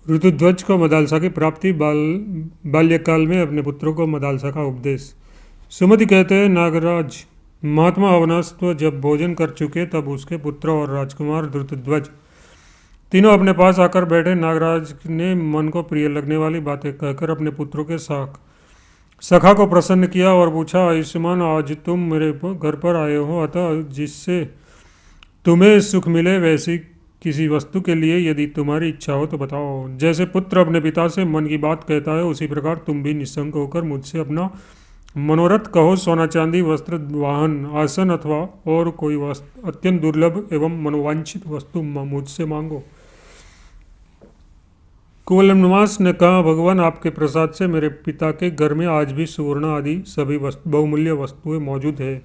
ऋतुध्वज को मदालसा की प्राप्ति बाल्यकाल में अपने पुत्रों को मदालसा का उपदेश। सुमति कहते हैं, नागराज महात्मा अवनस्व जब भोजन कर चुके तब उसके पुत्र और राजकुमार ऋतुध्वज तीनों अपने पास आकर बैठे। नागराज ने मन को प्रिय लगने वाली बातें कहकर अपने पुत्रों के सखा को प्रसन्न किया और पूछा, आयुष्मान, आज तुम मेरे घर पर आए हो, अतः जिससे तुम्हें सुख मिले वैसी किसी वस्तु के लिए यदि तुम्हारी इच्छा हो तो बताओ। जैसे पुत्र अपने पिता से मन की बात कहता है, उसी प्रकार तुम भी निसंक होकर मुझसे अपना मनोरथ कहो। सोना चांदी, वस्त्र, वाहन, आसन अथवा और कोई अत्यंत दुर्लभ एवं मनोवांछित वस्तु मुझसे मांगो। कुवलयनिवास ने कहा, भगवान, आपके प्रसाद से मेरे पिता के घर में आज भी सुवर्ण आदि सभी बहुमूल्य वस्तुएं मौजूद है।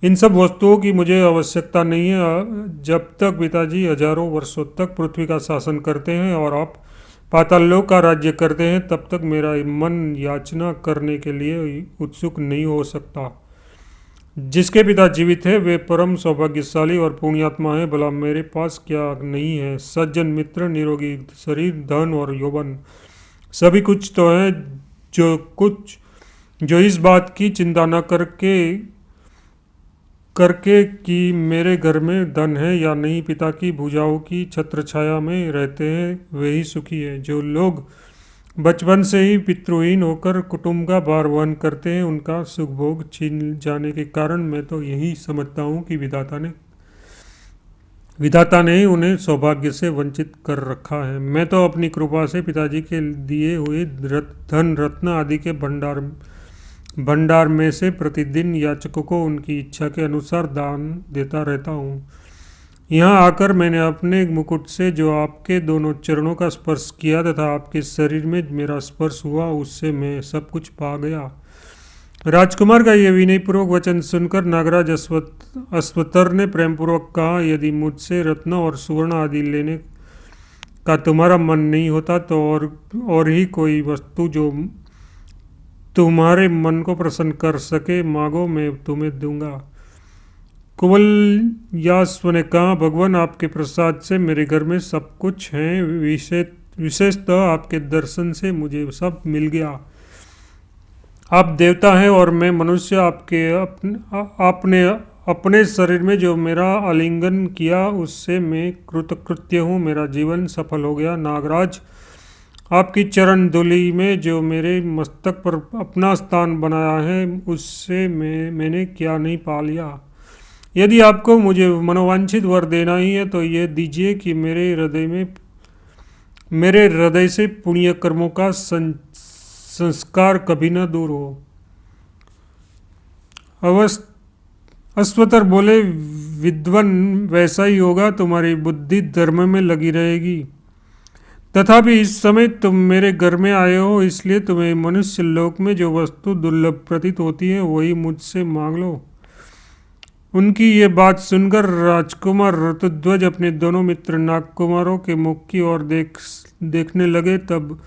इन सब वस्तुओं की मुझे आवश्यकता नहीं है। जब तक पिताजी हजारों वर्षों तक पृथ्वी का शासन करते हैं और आप पाताल लोक का राज्य करते हैं, तब तक मेरा मन याचना करने के लिए उत्सुक नहीं हो सकता। जिसके पिता जीवित है वे परम सौभाग्यशाली और पुण्यात्मा है। भला मेरे पास क्या नहीं है? सज्जन मित्र, निरोगी शरीर, धन और यौवन, सभी कुछ तो है। जो इस बात की चिंता न करके कि मेरे घर में धन है या नहीं, पिता की भुजाओं की छत्र छाया में रहते हैं, वे ही सुखी है। जो लोग बचपन से ही पितृहीन होकर कुटुंब का भार वहन करते हैं, उनका सुख भोग छीन जाने के कारण मैं तो यही समझता हूँ कि विधाता ने ही उन्हें सौभाग्य से वंचित कर रखा है। मैं तो अपनी कृपा से पिताजी के दिए हुए धन रत्न आदि के भंडार में से प्रतिदिन याचकों को उनकी इच्छा के अनुसार दान देता रहता हूँ। यहाँ आकर मैंने अपने मुकुट से जो आपके दोनों चरणों का स्पर्श किया तथा आपके शरीर में मेरा स्पर्श हुआ, उससे मैं सब कुछ पा गया। राजकुमार का यह विनयपूर्वक वचन सुनकर नागराज अश्वतर ने प्रेमपूर्वक कहा, यदि मुझसे रत्न और सुवर्ण आदि लेने का तुम्हारा मन नहीं होता तो और ही कोई वस्तु जो तुम्हारे मन को प्रसन्न कर सके मांगो, मैं तुम्हें दूंगा। कुवलयास्व ने कहा, भगवान, आपके प्रसाद से मेरे घर में सब कुछ है। विशेषतः आपके दर्शन से मुझे सब मिल गया। आप देवता हैं और मैं मनुष्य। आपने अपने शरीर में जो मेरा आलिंगन किया उससे मैं कृतकृत्य हूँ। मेरा जीवन सफल हो गया। नागराज, आपकी चरण धूलि में जो मेरे मस्तक पर अपना स्थान बनाया है, उससे मैंने क्या नहीं पा लिया। यदि आपको मुझे मनोवांछित वर देना ही है तो ये दीजिए कि मेरे हृदय से पुण्य कर्मों का संस्कार कभी न दूर हो। अश्वतर बोले, विद्वान वैसा ही होगा, तुम्हारी बुद्धि धर्म में लगी रहेगी। तथापि इस समय तुम मेरे घर में आए हो, इसलिए तुम्हें मनुष्य लोक में जो वस्तु दुर्लभ प्रतीत होती है वही मुझसे मांग लो। उनकी ये बात सुनकर राजकुमार ऋतुध्वज अपने दोनों मित्र नागकुमारों के मुख की ओर देखने लगे। तब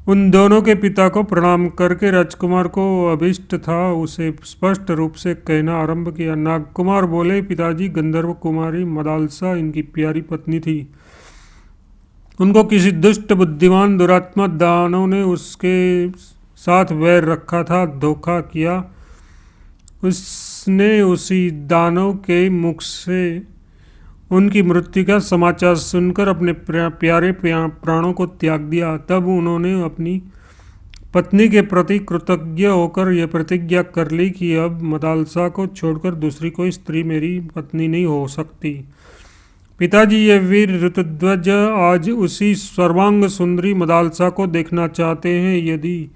उन दोनों के पिता को प्रणाम करके राजकुमार को अभिष्ट था उसे स्पष्ट रूप से कहना आरंभ किया। नागकुमार बोले, पिताजी, गंधर्व कुमारी मदालसा इनकी प्यारी पत्नी थी। उनको किसी दुष्ट बुद्धिमान दुरात्मा दानव ने उसके साथ वैर रखा था, धोखा किया। उसने उसी दानव के मुख से उनकी मृत्यु का समाचार सुनकर अपने प्यारे प्राणों को त्याग दिया। तब उन्होंने अपनी पत्नी के प्रति कृतज्ञ होकर यह प्रतिज्ञा कर ली कि अब मदालसा को छोड़कर दूसरी कोई स्त्री मेरी पत्नी नहीं हो सकती। पिताजी, ये वीर ऋतुध्वज आज उसी सर्वांग सुंदरी मदालसा को देखना चाहते हैं। यदि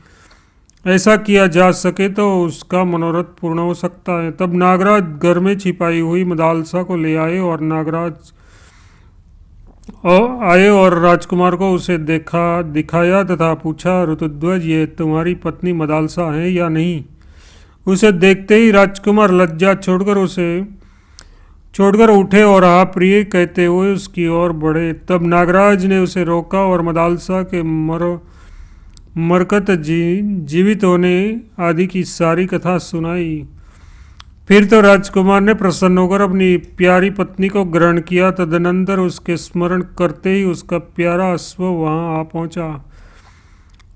ऐसा किया जा सके तो उसका मनोरथ पूर्ण हो सकता है। तब नागराज घर में छिपाई हुई मदालसा को ले आए और राजकुमार को उसे दिखाया तथा पूछा, ऋतुध्वज, ये तुम्हारी पत्नी मदालसा है या नहीं? उसे देखते ही राजकुमार लज्जा छोड़कर उठे और हाँ प्रिय कहते हुए उसकी ओर बढ़े। तब नागराज ने उसे रोका और मदालसा के मरकत जीवित होने आदि की सारी कथा सुनाई। फिर तो राजकुमार ने प्रसन्न होकर अपनी प्यारी पत्नी को ग्रहण किया। तदनंतर उसके स्मरण करते ही उसका प्यारा अश्व वहां आ पहुंचा।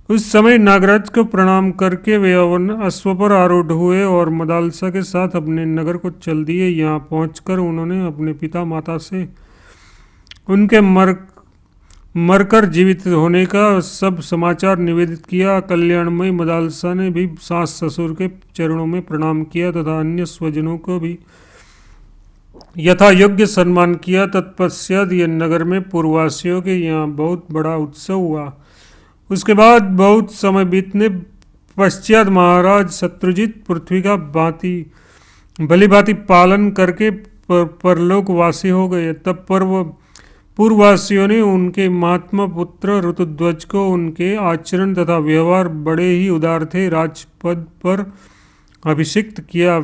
उस समय नागराज को प्रणाम करके वे अश्व पर आरूढ़ हुए और मदालसा के साथ अपने नगर को चल दिए। यहाँ पहुंचकर उन्होंने अपने पिता माता से उनके मरकर जीवित होने का सब समाचार निवेदित किया। कल्याणमयी मदालसा ने भी सास ससुर के चरणों में प्रणाम किया तथा अन्य स्वजनों को भी यथा योग्य सम्मान किया। तत्पश्चात यह नगर में पूर्ववासियों के यहाँ बहुत बड़ा उत्सव हुआ। उसके बाद बहुत समय बीतने पश्चात महाराज शत्रुजित पृथ्वी का भली भांति पालन करके परलोकवासी हो गए। तब पूर्ववासियों ने उनके महात्मा पुत्र ऋतुध्वज को उनके आचरण तथा व्यवहार बड़े ही उदार थे राजपद पर अभिषिक्त किया।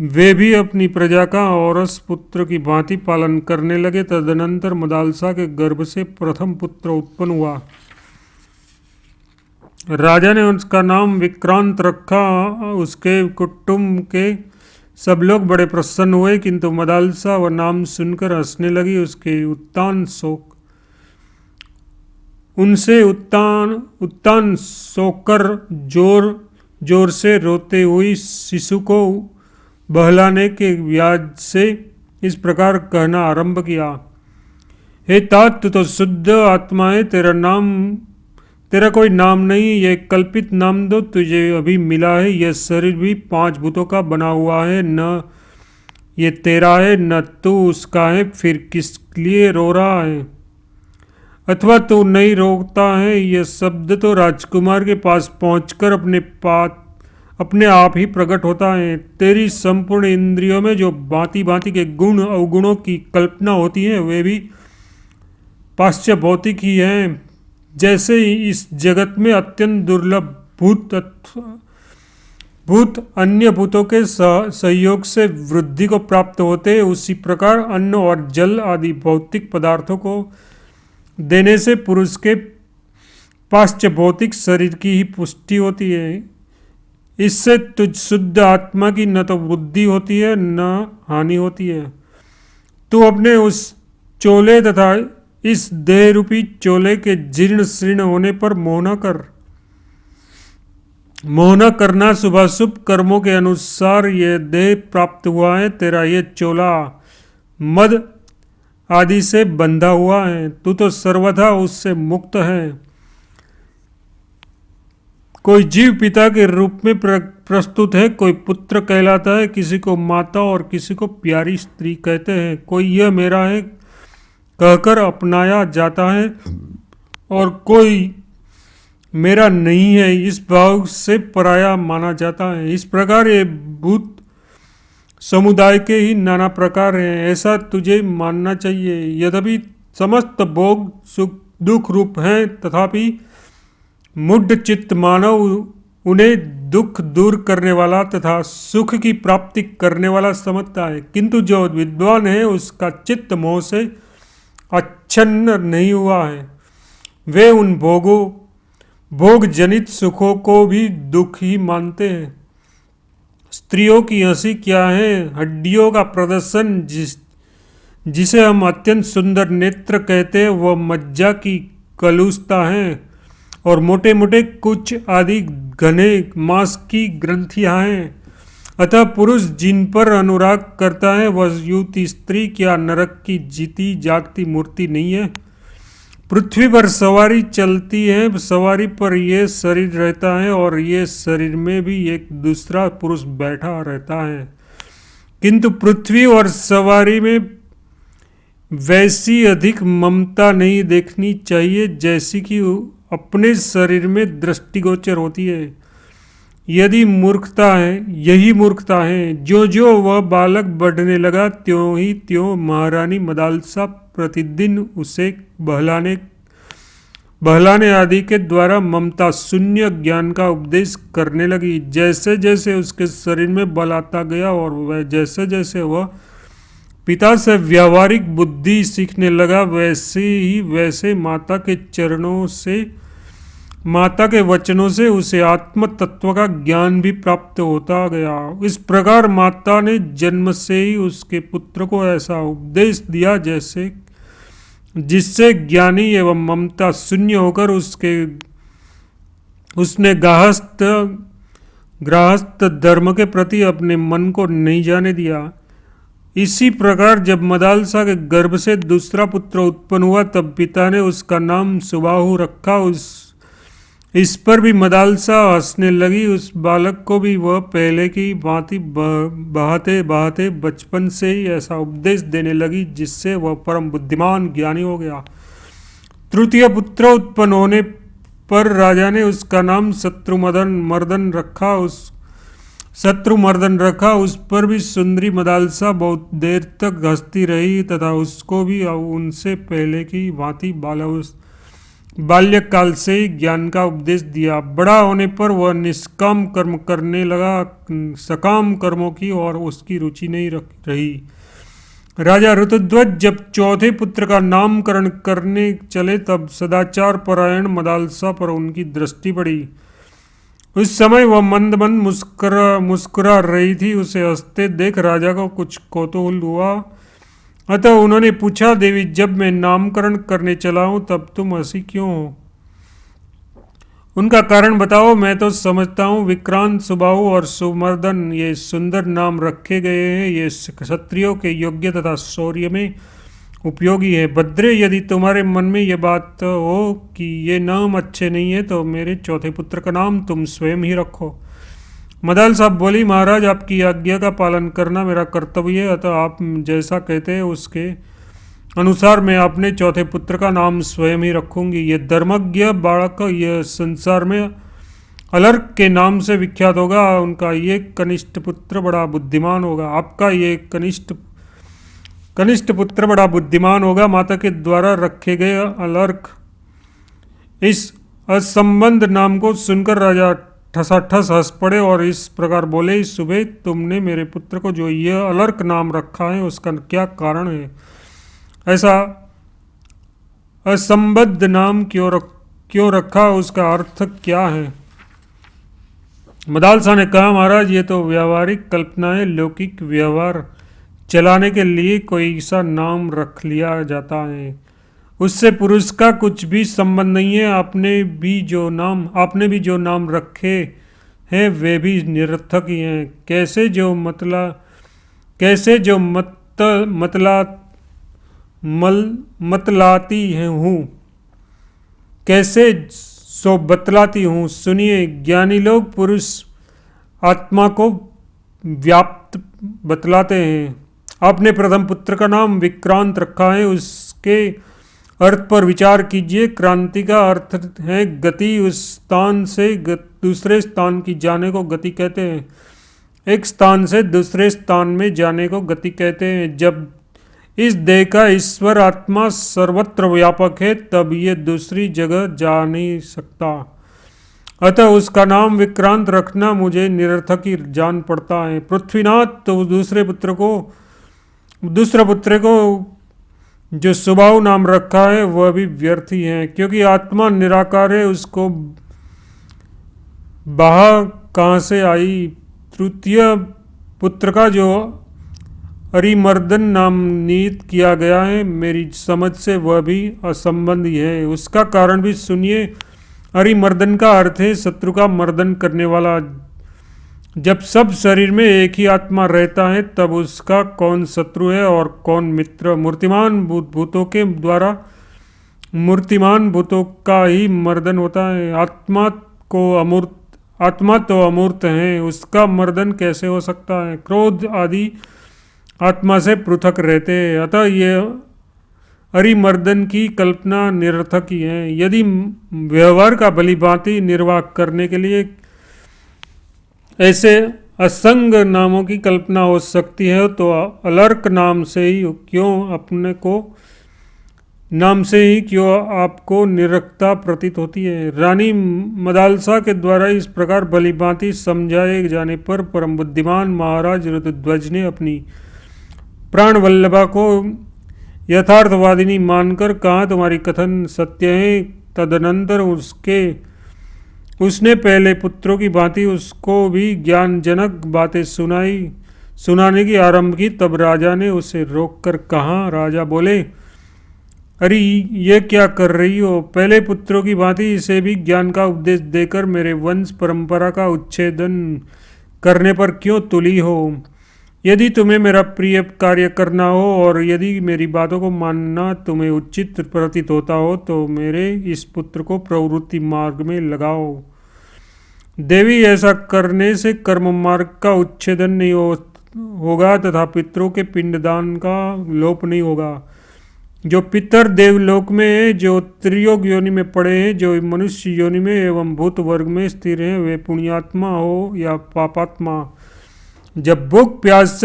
वे भी अपनी प्रजा का औरस पुत्र की भांति पालन करने लगे। तदनंतर मदालसा के गर्भ से प्रथम पुत्र उत्पन्न हुआ। राजा ने उसका नाम विक्रांत रखा। उसके कुटुंब के सब लोग बड़े प्रसन्न हुए, किंतु मदालसा वह नाम सुनकर हंसने लगी। उनसे उत्तान सोकर जोर से रोते हुई शिशु को बहलाने के व्याज से इस प्रकार कहना आरंभ किया। हे तात, तू तो शुद्ध आत्मा है, तेरा कोई नाम नहीं, ये कल्पित नाम दो तुझे अभी मिला है। यह शरीर भी 5 भूतों का बना हुआ है, न ये तेरा है न तू उसका है, फिर किस लिए रो रहा है? अथवा तू नहीं रोता है? यह शब्द तो राजकुमार के पास पहुंचकर अपने आप ही प्रकट होता है। तेरी संपूर्ण इंद्रियों में जो भांति भांति के गुण अवगुणों की कल्पना होती है वे भी पाश्चात्य भौतिक ही हैं। जैसे इस जगत में अत्यंत दुर्लभ भूत अन्य भूतों के सहयोग से वृद्धि को प्राप्त होते हैं, उसी प्रकार अन्न और जल आदि भौतिक पदार्थों को देने से पुरुष के पाश्चात्य भौतिक शरीर की ही पुष्टि होती है। इससे तुझ शुद्ध आत्मा की न तो बुद्धि होती है न हानि होती है। तू अपने उस चोले तथा इस देह रूपी चोले के जीर्ण शीर्ण होने पर मोह न करना। शुभाशुभ कर्मों के अनुसार यह देह प्राप्त हुआ है। तेरा ये चोला मद आदि से बंधा हुआ है, तू तो सर्वथा उससे मुक्त है। कोई जीव पिता के रूप में प्रस्तुत है, कोई पुत्र कहलाता है, किसी को माता और किसी को प्यारी स्त्री कहते हैं। कोई यह मेरा है कहकर अपनाया जाता है और कोई मेरा नहीं है इस भाव से पराया माना जाता है। इस प्रकार ये भूत समुदाय के ही नाना प्रकार हैं, ऐसा तुझे मानना चाहिए। यद्यपि समस्त भोग सुख दुख रूप हैं, तथापि मुड्ढ चित्त मानव उन्हें दुख दूर करने वाला तथा सुख की प्राप्ति करने वाला समझता है, किंतु जो विद्वान है उसका चित्त मोह से अच्छन्न नहीं हुआ है। वे उन भोग जनित सुखों को भी दुख ही मानते हैं। स्त्रियों की हंसी क्या है? हड्डियों का प्रदर्शन जिसे हम अत्यंत सुंदर नेत्र कहते हैं, वह मज्जा की कलुषता है और मोटे मोटे कुछ आदि घने मांस की ग्रंथियां हैं। अतः पुरुष जिन पर अनुराग करता है वह युवती स्त्री क्या नरक की जीती जागती मूर्ति नहीं है? पृथ्वी पर सवारी चलती है, सवारी पर यह शरीर रहता है और ये शरीर में भी एक दूसरा पुरुष बैठा रहता है, किंतु पृथ्वी और सवारी में वैसी अधिक ममता नहीं देखनी चाहिए जैसी कि अपने शरीर में दृष्टिगोचर होती है। यही मूर्खता है। जो जो वह बालक बढ़ने लगा, त्यों ही त्यों महारानी मदालसा प्रतिदिन उसे बहलाने आदि के द्वारा ममता शून्य ज्ञान का उपदेश करने लगी। जैसे जैसे उसके शरीर में बल आता गया और वह जैसे जैसे वह पिता से व्यावहारिक बुद्धि सीखने लगा, वैसे माता के चरणों से माता के वचनों से उसे आत्म तत्व का ज्ञान भी प्राप्त होता गया। इस प्रकार माता ने जन्म से ही उसके पुत्र को ऐसा उपदेश दिया जैसे जिससे ज्ञानी एवं ममता शून्य होकर उसने गृहस्थ धर्म के प्रति अपने मन को नहीं जाने दिया। इसी प्रकार जब मदालसा के गर्भ से दूसरा पुत्र उत्पन्न हुआ तब पिता ने उसका नाम सुबाहु रखा। इस पर भी मदालसा हंसने लगी। उस बालक को भी वह पहले की भांति बहाते बहाते बचपन से ही ऐसा उपदेश देने लगी जिससे वह परम बुद्धिमान ज्ञानी हो गया। तृतीय पुत्र उत्पन्न होने पर राजा ने उसका नाम शत्रुमर्दन रखा। उस पर भी सुंदरी मदालसा बहुत देर तक हंसती रही तथा उसको भी उनसे पहले की भांति बाल्यकाल से ही ज्ञान का उपदेश दिया। बड़ा होने पर वह निष्काम कर्म करने लगा, सकाम कर्मों की और उसकी रुचि नहीं रही। राजा ऋतुध्वज जब चौथे पुत्र का नामकरण करने चले तब सदाचार परायण मदालसा पर उनकी दृष्टि पड़ी। उस समय वह मंद मंद मुस्कुरा रही थी। उसे हंसते देख राजा को कुछ कौतूहल हुआ, अतः उन्होंने पूछा, देवी जब मैं नामकरण करने चला हूं तब तुम हंसी क्यों हो? उनका कारण बताओ। मैं तो समझता हूँ विक्रांत, सुबाहु और सुमर्दन ये सुंदर नाम रखे गए हैं। ये क्षत्रियों के योग्य तथा शौर्य में उपयोगी है। भद्रे, यदि तुम्हारे मन में ये बात हो कि ये नाम अच्छे नहीं है तो मेरे चौथे पुत्र का नाम तुम स्वयं ही रखो। मदाल साहब बोली, महाराज आपकी आज्ञा का पालन करना मेरा कर्तव्य है, अतः आप जैसा कहते हैं उसके अनुसार मैं अपने चौथे पुत्र का नाम स्वयं ही रखूंगी। ये धर्मज्ञ बालक यह संसार में अलर्क के नाम से विख्यात होगा। उनका ये कनिष्ठ पुत्र बड़ा बुद्धिमान होगा। आपका ये कनिष्ठ पुत्र बड़ा बुद्धिमान होगा। माता के द्वारा रखे गए अलर्क इस असंबंध नाम को सुनकर राजा ठसाठस हंस पड़े और इस प्रकार बोले, सुबह तुमने मेरे पुत्र को जो यह अलर्क नाम रखा है उसका क्या कारण है? ऐसा असंबद्ध नाम क्यों रखा? उसका अर्थ क्या है? मदालसा ने कहा, महाराज ये तो व्यावहारिक कल्पना है। लौकिक व्यवहार चलाने के लिए कोई सा नाम रख लिया जाता है, उससे पुरुष का कुछ भी संबंध नहीं है। आपने भी जो नाम रखे हैं वे भी निरर्थक ही हैं। कैसे जो मतलाती हूँ, कैसे सो बतलाती हूँ। सुनिए, ज्ञानी लोग पुरुष आत्मा को व्याप्त बतलाते हैं। आपने प्रथम पुत्र का नाम विक्रांत रखा है, उसके अर्थ पर विचार कीजिए। क्रांति का अर्थ है गति। उस स्थान से दूसरे स्थान की जाने को गति कहते हैं। एक स्थान से दूसरे स्थान में जाने को गति कहते हैं। जब इस देह का ईश्वर आत्मा सर्वत्र व्यापक है तब ये दूसरी जगह जा नहीं सकता। अतः उसका नाम विक्रांत रखना मुझे निरर्थक ही जान पड़ता है। पृथ्वीनाथ तो दूसरे पुत्र को जो सुबाहु नाम रखा है वह भी व्यर्थ ही है, क्योंकि आत्मा निराकार है। उसको बाह कहाँ से आई? तृतीय पुत्र का जो अरिमर्दन नाम नियत किया गया है, मेरी समझ से वह भी असंबंधी है। उसका कारण भी सुनिए। अरिमर्दन का अर्थ है शत्रु का मर्दन करने वाला। जब सब शरीर में एक ही आत्मा रहता है तब उसका कौन शत्रु है और कौन मित्र? मूर्तिमान भूतों का ही मर्दन होता है। आत्मा तो अमूर्त है, उसका मर्दन कैसे हो सकता है? क्रोध आदि आत्मा से पृथक रहते हैं। अतः ये अरिमर्दन की कल्पना निरर्थक ही है। यदि व्यवहार का भलीभांति निर्वाह करने के लिए ऐसे असंग नामों की कल्पना हो सकती है तो अलर्क नाम से ही क्यों आपको निरखता प्रतीत होती है? रानी मदालसा के द्वारा इस प्रकार भलीभांति समझाए जाने पर परम बुद्धिमान महाराज ऋतुध्वज ने अपनी प्राण वल्लभा को यथार्थवादिनी मानकर कहा, तुम्हारी कथन सत्य है। तदनंतर उसके उसने पहले पुत्रों की भांति उसको भी ज्ञानजनक बातें सुनाने की आरंभ की। तब राजा ने उसे रोककर कहा। राजा बोले, अरे ये क्या कर रही हो? पहले पुत्रों की भांति इसे भी ज्ञान का उपदेश देकर मेरे वंश परंपरा का उच्छेदन करने पर क्यों तुली हो? यदि तुम्हें मेरा प्रिय कार्य करना हो और यदि मेरी बातों को मानना तुम्हें उचित प्रतीत होता हो तो मेरे इस पुत्र को प्रवृत्ति मार्ग में लगाओ। देवी, ऐसा करने से कर्म मार्ग का उच्छेदन नहीं होगा तथा पितरों के पिंडदान का लोप नहीं होगा। जो पितर देवलोक में है, जो त्रियोग योनि में पड़े हैं, जो मनुष्य योनि में एवं भूत वर्ग में स्थिर हैं, वे पुण्यात्मा हो या पापात्मा, जब भूख प्यास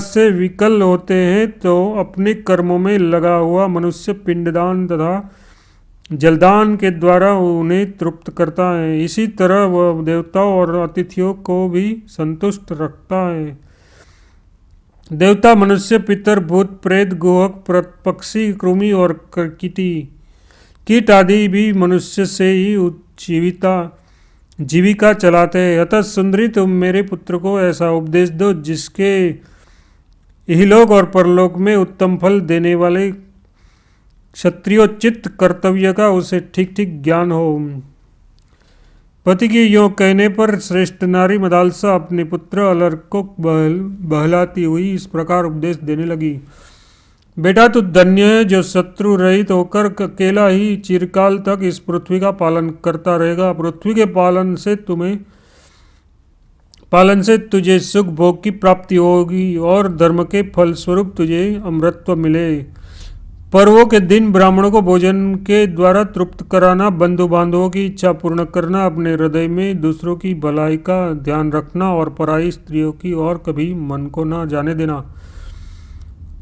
से विकल होते हैं तो अपने कर्मों में लगा हुआ मनुष्य पिंडदान तथा जलदान के द्वारा उन्हें तृप्त करता है। इसी तरह वह देवताओं और अतिथियों को भी संतुष्ट रखता है। देवता, मनुष्य, पितर, भूत, प्रेत, गुहक, पक्षी, कृमि और कीट आदि भी मनुष्य से ही जीविका चलाते हैं। अतः सुंदरी, तुम मेरे पुत्र को ऐसा उपदेश दो जिसके इहलोक और परलोक में उत्तम फल देने वाले क्षत्रियोचित कर्तव्य का उसे ठीक ठीक ज्ञान हो। पति के यों कहने पर श्रेष्ठ नारी मदालसा अपने पुत्र अलर्क को बहलाती हुई इस प्रकार उपदेश देने लगी। बेटा, तू धन्य है जो शत्रु रहित होकर अकेला ही चिरकाल तक इस पृथ्वी का पालन करता रहेगा। पृथ्वी के पालन से तुझे सुख भोग की प्राप्ति होगी और धर्म के फलस्वरूप तुझे अमृतत्व मिले। पर्वों के दिन ब्राह्मणों को भोजन के द्वारा तृप्त कराना, बंधु बांधवों की इच्छा पूर्ण करना, अपने हृदय में दूसरों की भलाई का ध्यान रखना और पराई स्त्रियों की ओर कभी मन को न जाने देना।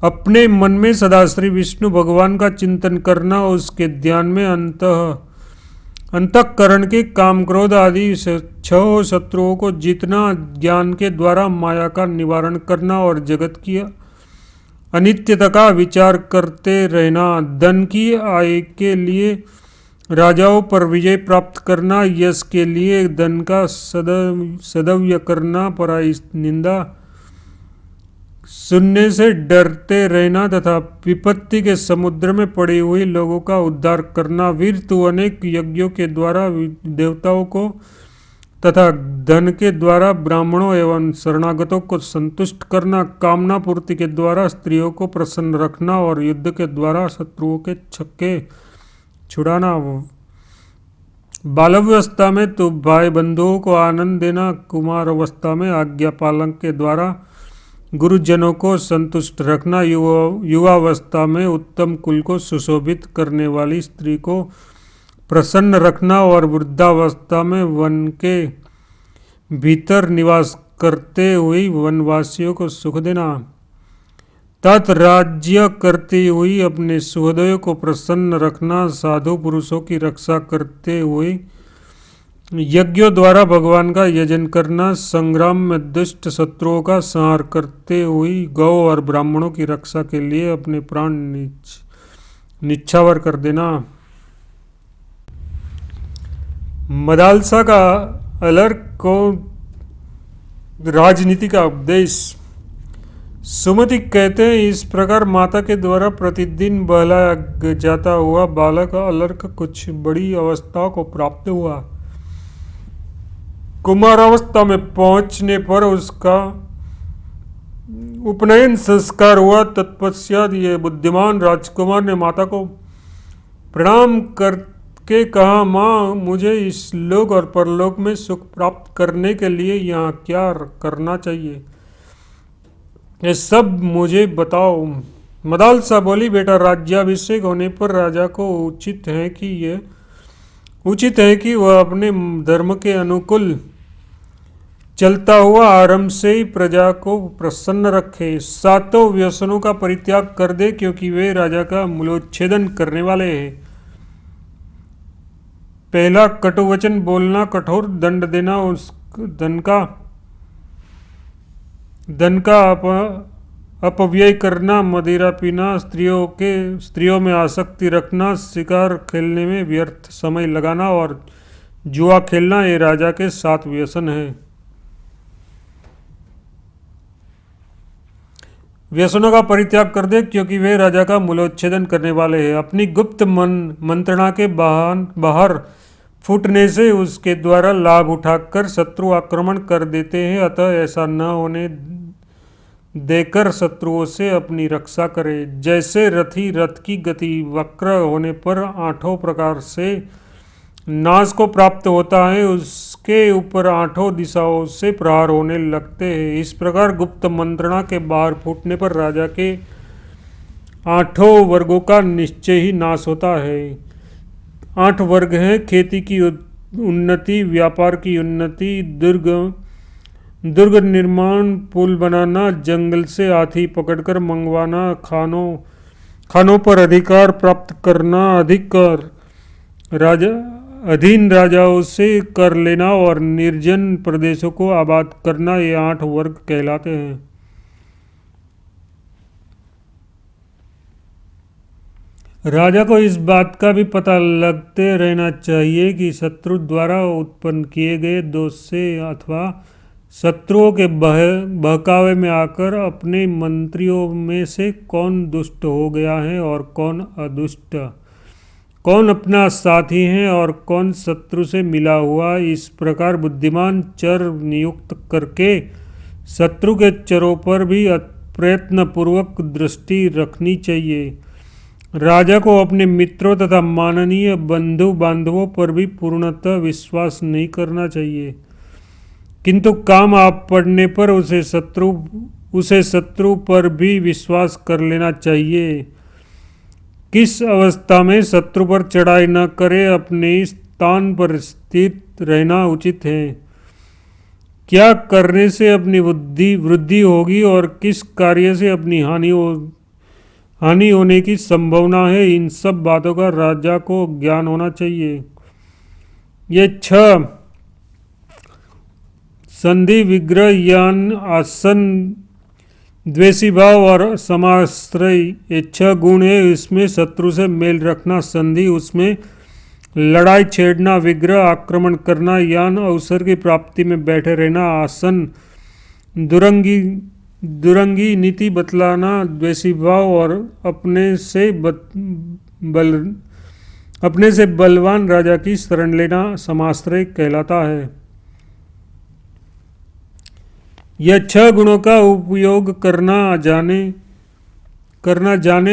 अपने मन में सदा श्री विष्णु भगवान का चिंतन करना, उसके ध्यान में अंतःकरण के काम क्रोध आदि 6 शत्रुओं को जीतना, ज्ञान के द्वारा माया का निवारण करना और जगत की अनित्यता का विचार करते रहना, धन की आय के लिए राजाओं पर विजय प्राप्त करना, यश के लिए धन का सदव्य करना, पराई निंदा सुनने से डरते रहना तथा विपत्ति के समुद्र में पड़े हुए लोगों का उद्धार करना। वीर, तू अनेक यज्ञों के द्वारा देवताओं को तथा धन के द्वारा ब्राह्मणों एवं शरणागतों को संतुष्ट करना, कामना पूर्ति के द्वारा स्त्रियों को प्रसन्न रखना और युद्ध के द्वारा शत्रुओं के छक्के छुड़ाना। बाल्यावस्था में तो भाई बंधुओं को आनंद देना, कुमार अवस्था में आज्ञा पालन के द्वारा गुरुजनों को संतुष्ट रखना, युवावस्था में उत्तम कुल को सुशोभित करने वाली स्त्री को प्रसन्न रखना और वृद्धावस्था में वन के भीतर निवास करते हुए वनवासियों को सुख देना, तत् राज्य करती हुई अपने सुहृदयों को प्रसन्न रखना, साधु पुरुषों की रक्षा करते हुए यज्ञों द्वारा भगवान का यजन करना, संग्राम में दुष्ट शत्रुओं का संहार करते हुए गौ और ब्राह्मणों की रक्षा के लिए अपने प्राण निछावर कर देना। मदालसा का अलर्क को राजनीति का उपदेश। सुमति कहते हैं, इस प्रकार माता के द्वारा प्रतिदिन बहलाया जाता हुआ बालक अलर्क कुछ बड़ी अवस्थाओं को प्राप्त हुआ। कुमारावस्था में पहुंचने पर उसका उपनयन संस्कार हुआ। तत्पश्चात ये बुद्धिमान राजकुमार ने माता को प्रणाम करके कहा, माँ, मुझे इस लोक और परलोक में सुख प्राप्त करने के लिए यहाँ क्या करना चाहिए, ये सब मुझे बताओ। मदालसा बोली, बेटा, राज्याभिषेक होने पर राजा को उचित है कि वह अपने धर्म के अनुकूल चलता हुआ आरंभ से ही प्रजा को प्रसन्न रखे। 7 व्यसनों का परित्याग कर दे, क्योंकि वे राजा का मूलोच्छेदन करने वाले हैं। पहला, कटुवचन बोलना, कठोर दंड देना, उस धन का अपव्यय करना, मदिरा पीना, स्त्रियों में आसक्ति रखना, शिकार खेलने में व्यर्थ समय लगाना और जुआ खेलना ये राजा के 7 व्यसन हैं। व्यसनों का परित्याग कर दे, क्योंकि वे राजा का मूलोच्छेदन करने वाले हैं। अपनी गुप्त मंत्रणा के बाहर फूटने से उसके द्वारा लाभ उठाकर शत्रु आक्रमण कर देते हैं, अतः ऐसा न होने देकर शत्रुओं से अपनी रक्षा करे। जैसे रथी रथ की गति वक्र होने पर 8 प्रकार से नाश को प्राप्त होता है, उसके ऊपर 8 दिशाओं से प्रहार होने लगते हैं। इस प्रकार गुप्त मंत्रणा के बाहर फूटने पर राजा के 8 वर्गों का निश्चय ही नाश होता है। 8 वर्ग हैं: खेती की उन्नति, व्यापार की उन्नति, दुर्ग निर्माण, पुल बनाना, जंगल से हाथी पकड़कर मंगवाना, खानों पर अधिकार प्राप्त करना, अधीन राजाओं से कर लेना और निर्जन प्रदेशों को आबाद करना, ये 8 वर्ग कहलाते हैं। राजा को इस बात का भी पता लगते रहना चाहिए कि शत्रु द्वारा उत्पन्न किए गए दोष से अथवा शत्रुओं के बहकावे में आकर अपने मंत्रियों में से कौन दुष्ट हो गया है और कौन अदुष्ट, कौन अपना साथी है और कौन शत्रु से मिला हुआ। इस प्रकार बुद्धिमान चर नियुक्त करके शत्रु के चरों पर भी प्रयत्नपूर्वक दृष्टि रखनी चाहिए। राजा को अपने मित्रों तथा माननीय बंधु बांधवों पर भी पूर्णतः विश्वास नहीं करना चाहिए, किंतु काम आप पड़ने पर उसे शत्रु पर भी विश्वास कर लेना चाहिए। किस अवस्था में शत्रु पर चढ़ाई न करे, अपने स्थान पर स्थित रहना उचित है। क्या करने से अपनी वृद्धि होगी और किस कार्य से अपनी हानि होने की संभावना है, इन सब बातों का राजा को ज्ञान होना चाहिए। ये 6 संधि, विग्रह, यान, आसन, द्वेषी भाव और समाश्रय, ये 6 गुण है। इसमें शत्रु से मेल रखना, संधि उसमें लड़ाई छेड़ना, विग्रह आक्रमण करना, यान अवसर की प्राप्ति में बैठे रहना, आसन दुरंगी नीति बतलाना, द्वेषी भाव और अपने से बलवान राजा की शरण लेना समाश्रय कहलाता है। यह 6 गुणों का उपयोग करना जाने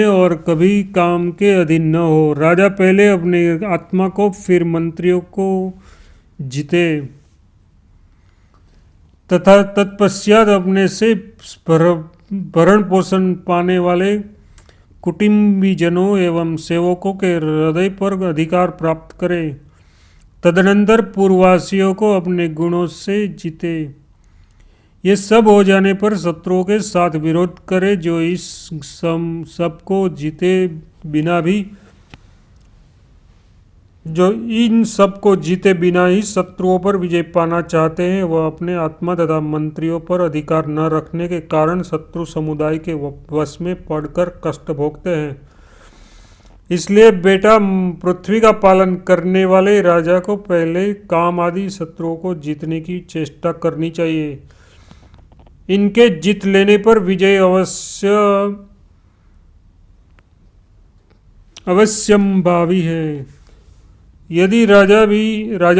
और कभी काम के अधीन न हो। राजा पहले अपने आत्मा को फिर मंत्रियों को जीते तथा तत्पश्चात अपने से भरण पोषण पाने वाले कुटुंबीजनों एवं सेवकों के हृदय पर अधिकार प्राप्त करे। तदनंतर पूर्ववासियों को अपने गुणों से जीते। ये सब हो जाने पर शत्रुओं के साथ विरोध करे, जो इन सबको जीते बिना ही शत्रुओं पर विजय पाना चाहते हैं, वह अपने आत्मा तथा मंत्रियों पर अधिकार न रखने के कारण शत्रु समुदाय के वश में पड़कर कष्ट भोगते हैं। इसलिए बेटा, पृथ्वी का पालन करने वाले राजा को पहले काम आदि शत्रुओं को जीतने की चेष्टा करनी चाहिए। इनके जीत लेने पर विजय अवश्यंभावी है। यदि राजा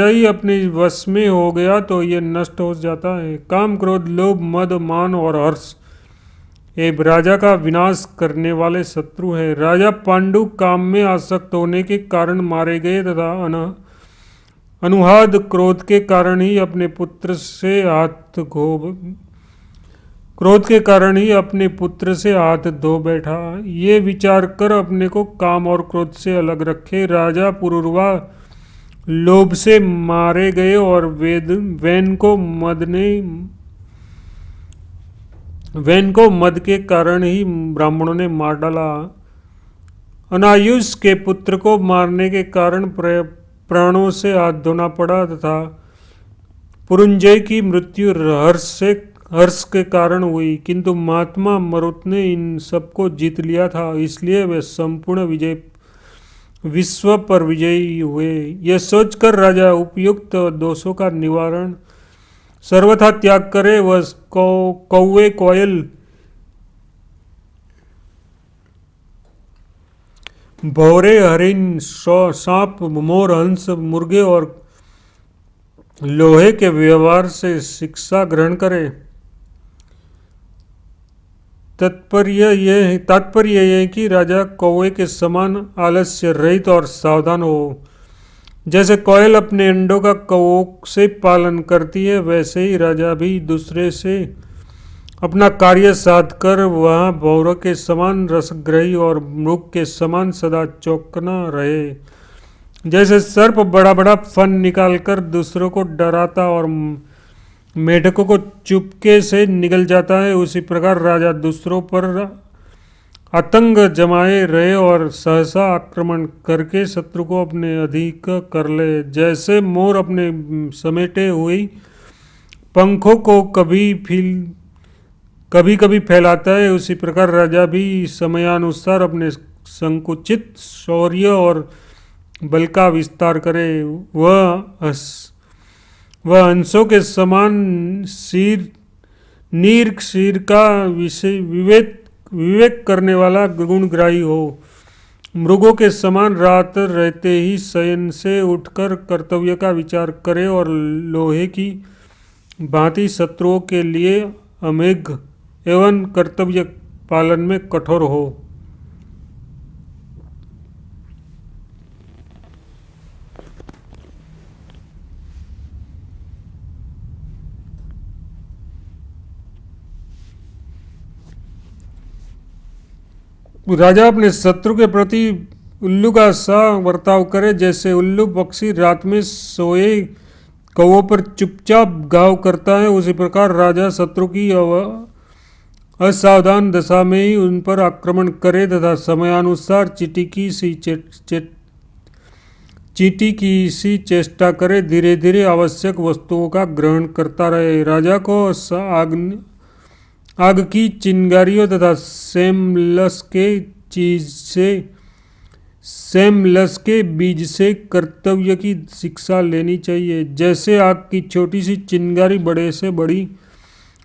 ही अपने वश में हो गया तो यह नष्ट हो जाता है। काम, क्रोध, लोभ, मद, मान और हर्ष ये राजा का विनाश करने वाले शत्रु है। राजा पांडु काम में आसक्त होने के कारण मारे गए तथा अनुहाद क्रोध के कारण ही अपने पुत्र से हाथ धो बैठा। ये विचार कर अपने को काम और क्रोध से अलग रखे। राजा पुरुरवा लोभ से मारे गए और वैन को मद के कारण ही ब्राह्मणों ने मार डाला। अनायुष के पुत्र को मारने के कारण प्राणों से हाथ धोना पड़ा तथा पुरुंजय की मृत्यु हर्ष से हर्ष के कारण हुई, किंतु महात्मा मरुत ने इन सबको जीत लिया था, इसलिए वे संपूर्ण विश्व पर विजयी हुए। यह सोचकर राजा उपयुक्त दोषों का निवारण सर्वथा त्याग करे। वह कौवे, कोयल, भौरे, हरिण, सांप, मोर, हंस, मुर्गे और लोहे के व्यवहार से शिक्षा ग्रहण करे। तात्पर्य यह है कि राजा कौवे के समान आलस्य रहित और सावधान हो। जैसे कोयल अपने अंडों का कौवों से पालन करती है, वैसे ही राजा भी दूसरे से अपना कार्य साध कर वह भौरों के समान रसग्रही और मृग के समान सदा चौकना रहे। जैसे सर्प बड़ा बड़ा फन निकालकर दूसरों को डराता और मेढकों को चुपके से निगल जाता है, उसी प्रकार राजा दूसरों पर आतंक जमाए रहे और सहसा आक्रमण करके शत्रु को अपने अधीन कर ले। जैसे मोर अपने समेटे हुए पंखों को कभी कभी फैलाता है, उसी प्रकार राजा भी समयानुसार अपने संकुचित शौर्य और बल का विस्तार करे। वह हंसों के समान नीर शीर का विवेक करने वाला गुणग्राही हो। मृगों के समान रात रहते ही शयन से उठकर कर्तव्य का विचार करे और लोहे की भांति शत्रुओं के लिए अमेघ एवं कर्तव्य पालन में कठोर हो। राजा अपने शत्रु के प्रति उल्लू का सा बर्ताव करे। जैसे उल्लू पक्षी रात में सोए कौवों पर चुपचाप घाव करता है, उसी प्रकार राजा शत्रु की असावधान दशा में ही उन पर आक्रमण करे तथा समयानुसार चींटी की सी चेष्टा करे। धीरे धीरे आवश्यक वस्तुओं का ग्रहण करता रहे। राजा को आग की चिंगारियों तथा सेमलस के बीज से कर्तव्य की शिक्षा लेनी चाहिए। जैसे आग की छोटी सी चिंगारी बड़े से बड़ी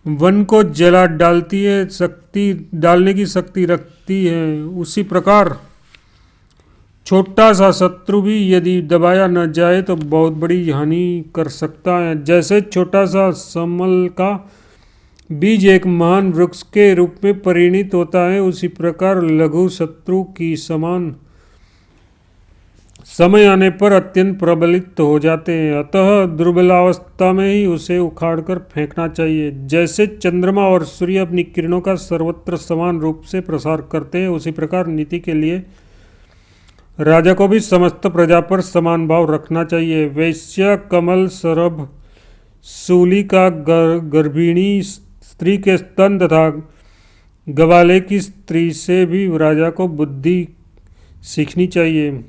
वन को जला डालती है, डालने की शक्ति रखती है, उसी प्रकार छोटा सा शत्रु भी यदि दबाया न जाए तो बहुत बड़ी हानि कर सकता है। जैसे छोटा सा समल का बीज एक महान वृक्ष के रूप में परिणित होता है, उसी प्रकार लघु शत्रु की समान समय आने पर अत्यंत प्रबलित हो जाते हैं। अतः दुर्बलावस्था में ही उसे उखाड़कर फेंकना चाहिए। जैसे चंद्रमा और सूर्य अपनी किरणों का सर्वत्र समान रूप से प्रसार करते हैं, उसी प्रकार नीति के लिए राजा को भी समस्त प्रजा पर समान भाव रखना चाहिए। वैश्य, कमल, सरभ, शूली का गर्भिणी स्त्री के स्तन तथा गवाले की स्त्री से भी राजा को बुद्धि सीखनी चाहिए।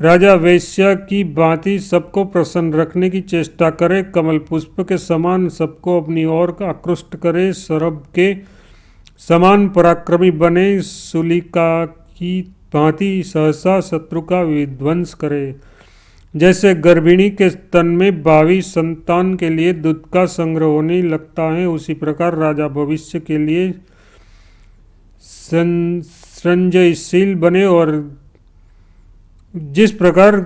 राजा वैश्य की भांति सबको प्रसन्न रखने की चेष्टा करे, कमल पुष्प के समान सबको अपनी ओर आकृष्ट करे, सरभ के समान पराक्रमी बने, शूलिका की भांति सहसा शत्रु का विध्वंस करे। जैसे गर्भिणी के स्तन में भावी संतान के लिए दूध का संग्रह होने लगता है, उसी प्रकार राजा भविष्य के लिए संजयशील बने। और जिस प्रकार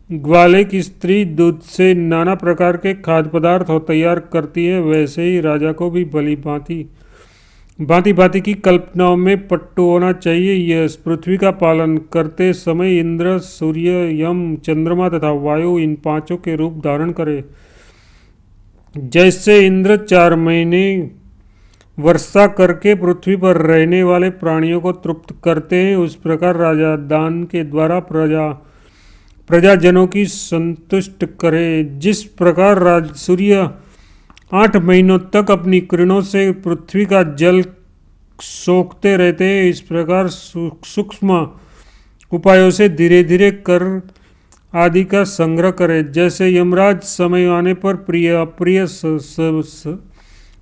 ग्वाले की स्त्री दूध से नाना प्रकार के खाद्य पदार्थ तैयार करती है, वैसे ही राजा को भी भली भांति भांति की कल्पनाओं में पट्टू होना चाहिए। यह पृथ्वी का पालन करते समय इंद्र, सूर्य, यम, चंद्रमा तथा वायु इन पांचों के रूप धारण करे। जैसे इंद्र 4 महीने वर्षा करके पृथ्वी पर रहने वाले प्राणियों को तृप्त करते हैं, उस प्रकार राजा दान के द्वारा प्रजाजनों की संतुष्ट करे। जिस प्रकार सूर्य 8 महीनों तक अपनी किरणों से पृथ्वी का जल सोखते रहते हैं, इस प्रकार सूक्ष्म उपायों से धीरे धीरे कर आदि का संग्रह करे। जैसे यमराज समय आने पर प्रिय अप्रिय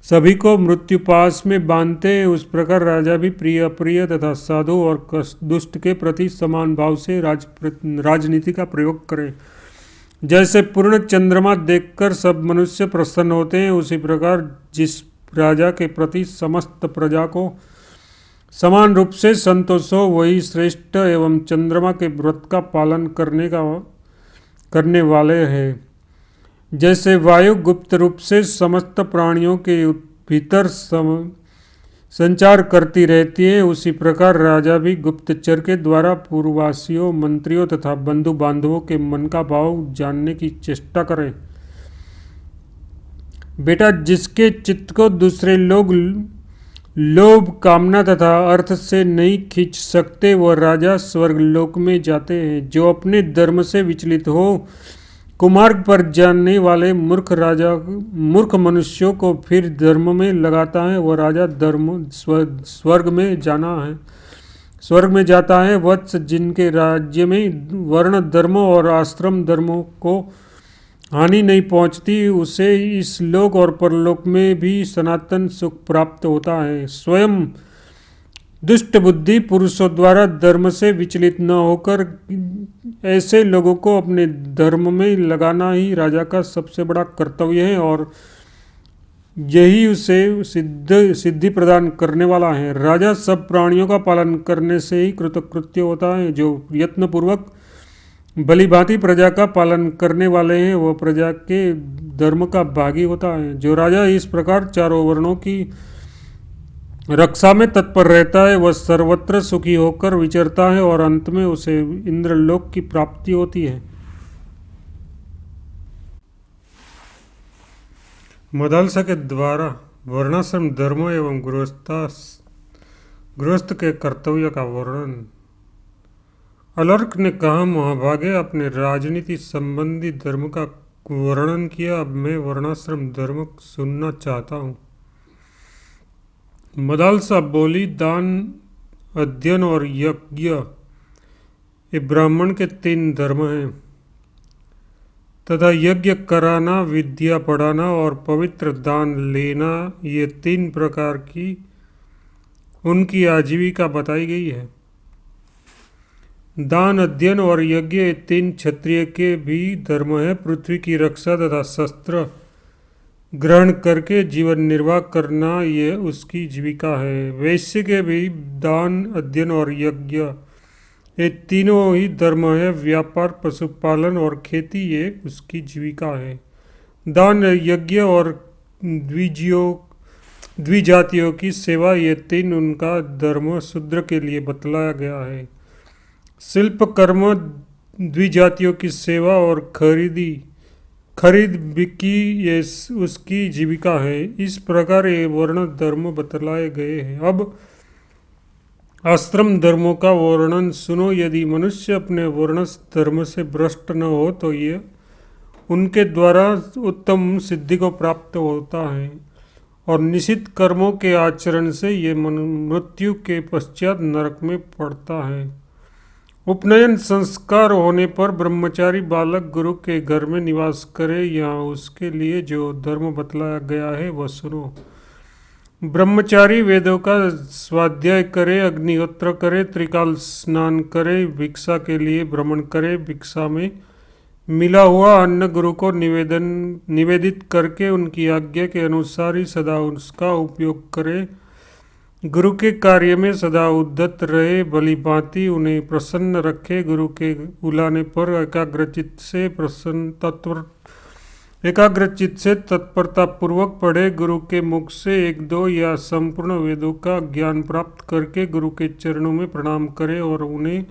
सभी को मृत्यु पास में बांधते हैं, उस प्रकार राजा भी प्रिय अप्रिय तथा साधु और दुष्ट के प्रति समान भाव से राजनीति का प्रयोग करें। जैसे पूर्ण चंद्रमा देखकर सब मनुष्य प्रसन्न होते हैं, उसी प्रकार जिस राजा के प्रति समस्त प्रजा को समान रूप से संतोष हो, वही श्रेष्ठ एवं चंद्रमा के व्रत का पालन करने वाले हैं। जैसे वायु गुप्त रूप से समस्त प्राणियों के भीतर संचार करती रहती है, उसी प्रकार राजा भी गुप्तचर के द्वारा पूर्ववासियों, मंत्रियों तथा बंधु बांधवों के मन का भाव जानने की चेष्टा करें। बेटा, जिसके चित्त को दूसरे लोग लोभ, कामना तथा अर्थ से नहीं खींच सकते, वह राजा स्वर्गलोक में जाते हैं। जो अपने धर्म से विचलित हो कुमार्ग पर जानने वाले मूर्ख मनुष्यों को फिर धर्म में लगाता है, वह राजा स्वर्ग में जाता है। वत्स, जिनके राज्य में वर्ण धर्मों और आश्रम धर्मों को हानि नहीं पहुंचती, उसे इस लोक और परलोक में भी सनातन सुख प्राप्त होता है। स्वयं दुष्ट बुद्धि पुरुषों द्वारा धर्म से विचलित न होकर ऐसे लोगों को अपने धर्म में लगाना ही राजा का सबसे बड़ा कर्तव्य है और यही उसे सिद्धि प्रदान करने वाला है। राजा सब प्राणियों का पालन करने से ही कृतकृत्य होता है। जो यत्नपूर्वक भलीभांति प्रजा का पालन करने वाले हैं, वह प्रजा के धर्म का भागी होता है। जो राजा इस प्रकार चारों वर्णों की रक्षा में तत्पर रहता है, वह सर्वत्र सुखी होकर विचरता है और अंत में उसे इंद्रलोक की प्राप्ति होती है। मदलसा के द्वारा वर्णाश्रम धर्म एवं गृहस्थ के कर्तव्य का वर्णन। अलर्क ने कहा, महाभागे, आपने राजनीति संबंधी धर्म का वर्णन किया, अब मैं वर्णाश्रम धर्म सुनना चाहता हूँ। मदालसा बोली, दान, अध्ययन और यज्ञ ये ब्राह्मण के 3 धर्म हैं तथा यज्ञ कराना, विद्या पढ़ाना और पवित्र दान लेना, ये 3 प्रकार की उनकी आजीविका बताई गई है। दान, अध्ययन और यज्ञ 3 क्षत्रिय के भी धर्म है। पृथ्वी की रक्षा तथा शस्त्र ग्रहण करके जीवन निर्वाह करना, ये उसकी जीविका है। वैश्य के भी दान, अध्ययन और यज्ञ ये तीनों ही धर्म है। व्यापार, पशुपालन और खेती ये उसकी जीविका है। दान, यज्ञ और द्विजातियों की सेवा, ये 3 उनका धर्म शूद्र के लिए बतलाया गया है। शिल्प कर्म, द्विजातियों की सेवा और खरीद बिक्री ये उसकी जीविका है। इस प्रकार ये वर्ण धर्म बतलाए गए हैं। अब आश्रम धर्मों का वर्णन सुनो। यदि मनुष्य अपने वर्ण धर्म से भ्रष्ट न हो तो ये उनके द्वारा उत्तम सिद्धि को प्राप्त होता है और निषिद्ध कर्मों के आचरण से ये मृत्यु के पश्चात नरक में पड़ता है। उपनयन संस्कार होने पर ब्रह्मचारी बालक गुरु के घर में निवास करे, यहाँ उसके लिए जो धर्म बतलाया गया है वह सुनो। ब्रह्मचारी वेदों का स्वाध्याय करे, अग्निहोत्र करे, त्रिकाल स्नान करे, भिक्षा के लिए भ्रमण करे, भिक्षा में मिला हुआ अन्न गुरु को निवेदित करके उनकी आज्ञा के अनुसार ही सदा उसका उपयोग करे। गुरु के कार्य में सदा उद्यत रहे, भली भांति उन्हें प्रसन्न रखे। गुरु के बुलाने पर एकाग्रचित से तत्परता पूर्वक पढ़े। गुरु के मुख से 1-2 या संपूर्ण वेदों का ज्ञान प्राप्त करके गुरु के चरणों में प्रणाम करे और उन्हें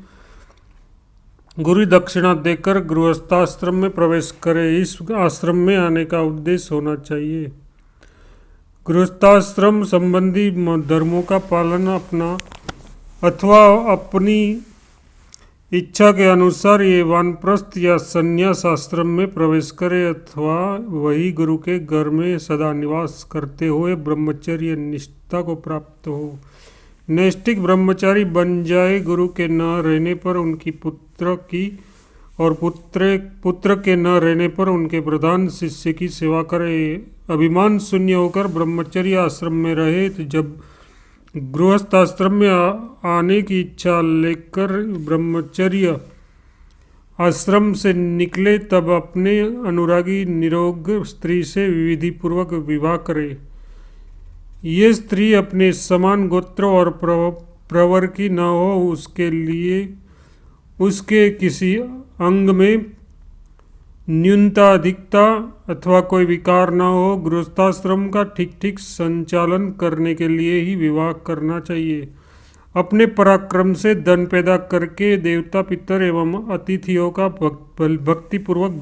गुरु दक्षिणा देकर गृहस्थाश्रम में प्रवेश करे। इस आश्रम में आने का उद्देश्य होना चाहिए गृहस्थाश्रम संबंधी धर्मों का पालन अपना अथवा अपनी इच्छा के अनुसार ये वानप्रस्थ या संन्यास आश्रम में प्रवेश करे अथवा वही गुरु के घर में सदा निवास करते हुए ब्रह्मचर्य निष्ठा को प्राप्त हो। नैष्ठिक ब्रह्मचारी बन जाए। गुरु के न रहने पर उनकी पुत्र की और पुत्र के न रहने पर उनके प्रधान शिष्य की सेवा करे। अभिमान शून्य होकर ब्रह्मचर्य आश्रम में रहे। तो जब गृहस्थ आश्रम में आने की इच्छा लेकर ब्रह्मचर्य आश्रम से निकले, तब अपने अनुरागी निरोग स्त्री से विधि पूर्वक विवाह करे। ये स्त्री अपने समान गोत्र और प्रवर की न हो, उसके लिए उसके किसी अंग में न्यूनता अधिकता अथवा कोई विकार न हो। गृहस्थाश्रम का ठीक ठीक संचालन करने के लिए ही विवाह करना चाहिए। अपने पराक्रम से धन पैदा करके देवता पितर एवं अतिथियों का भक्तिपूर्वक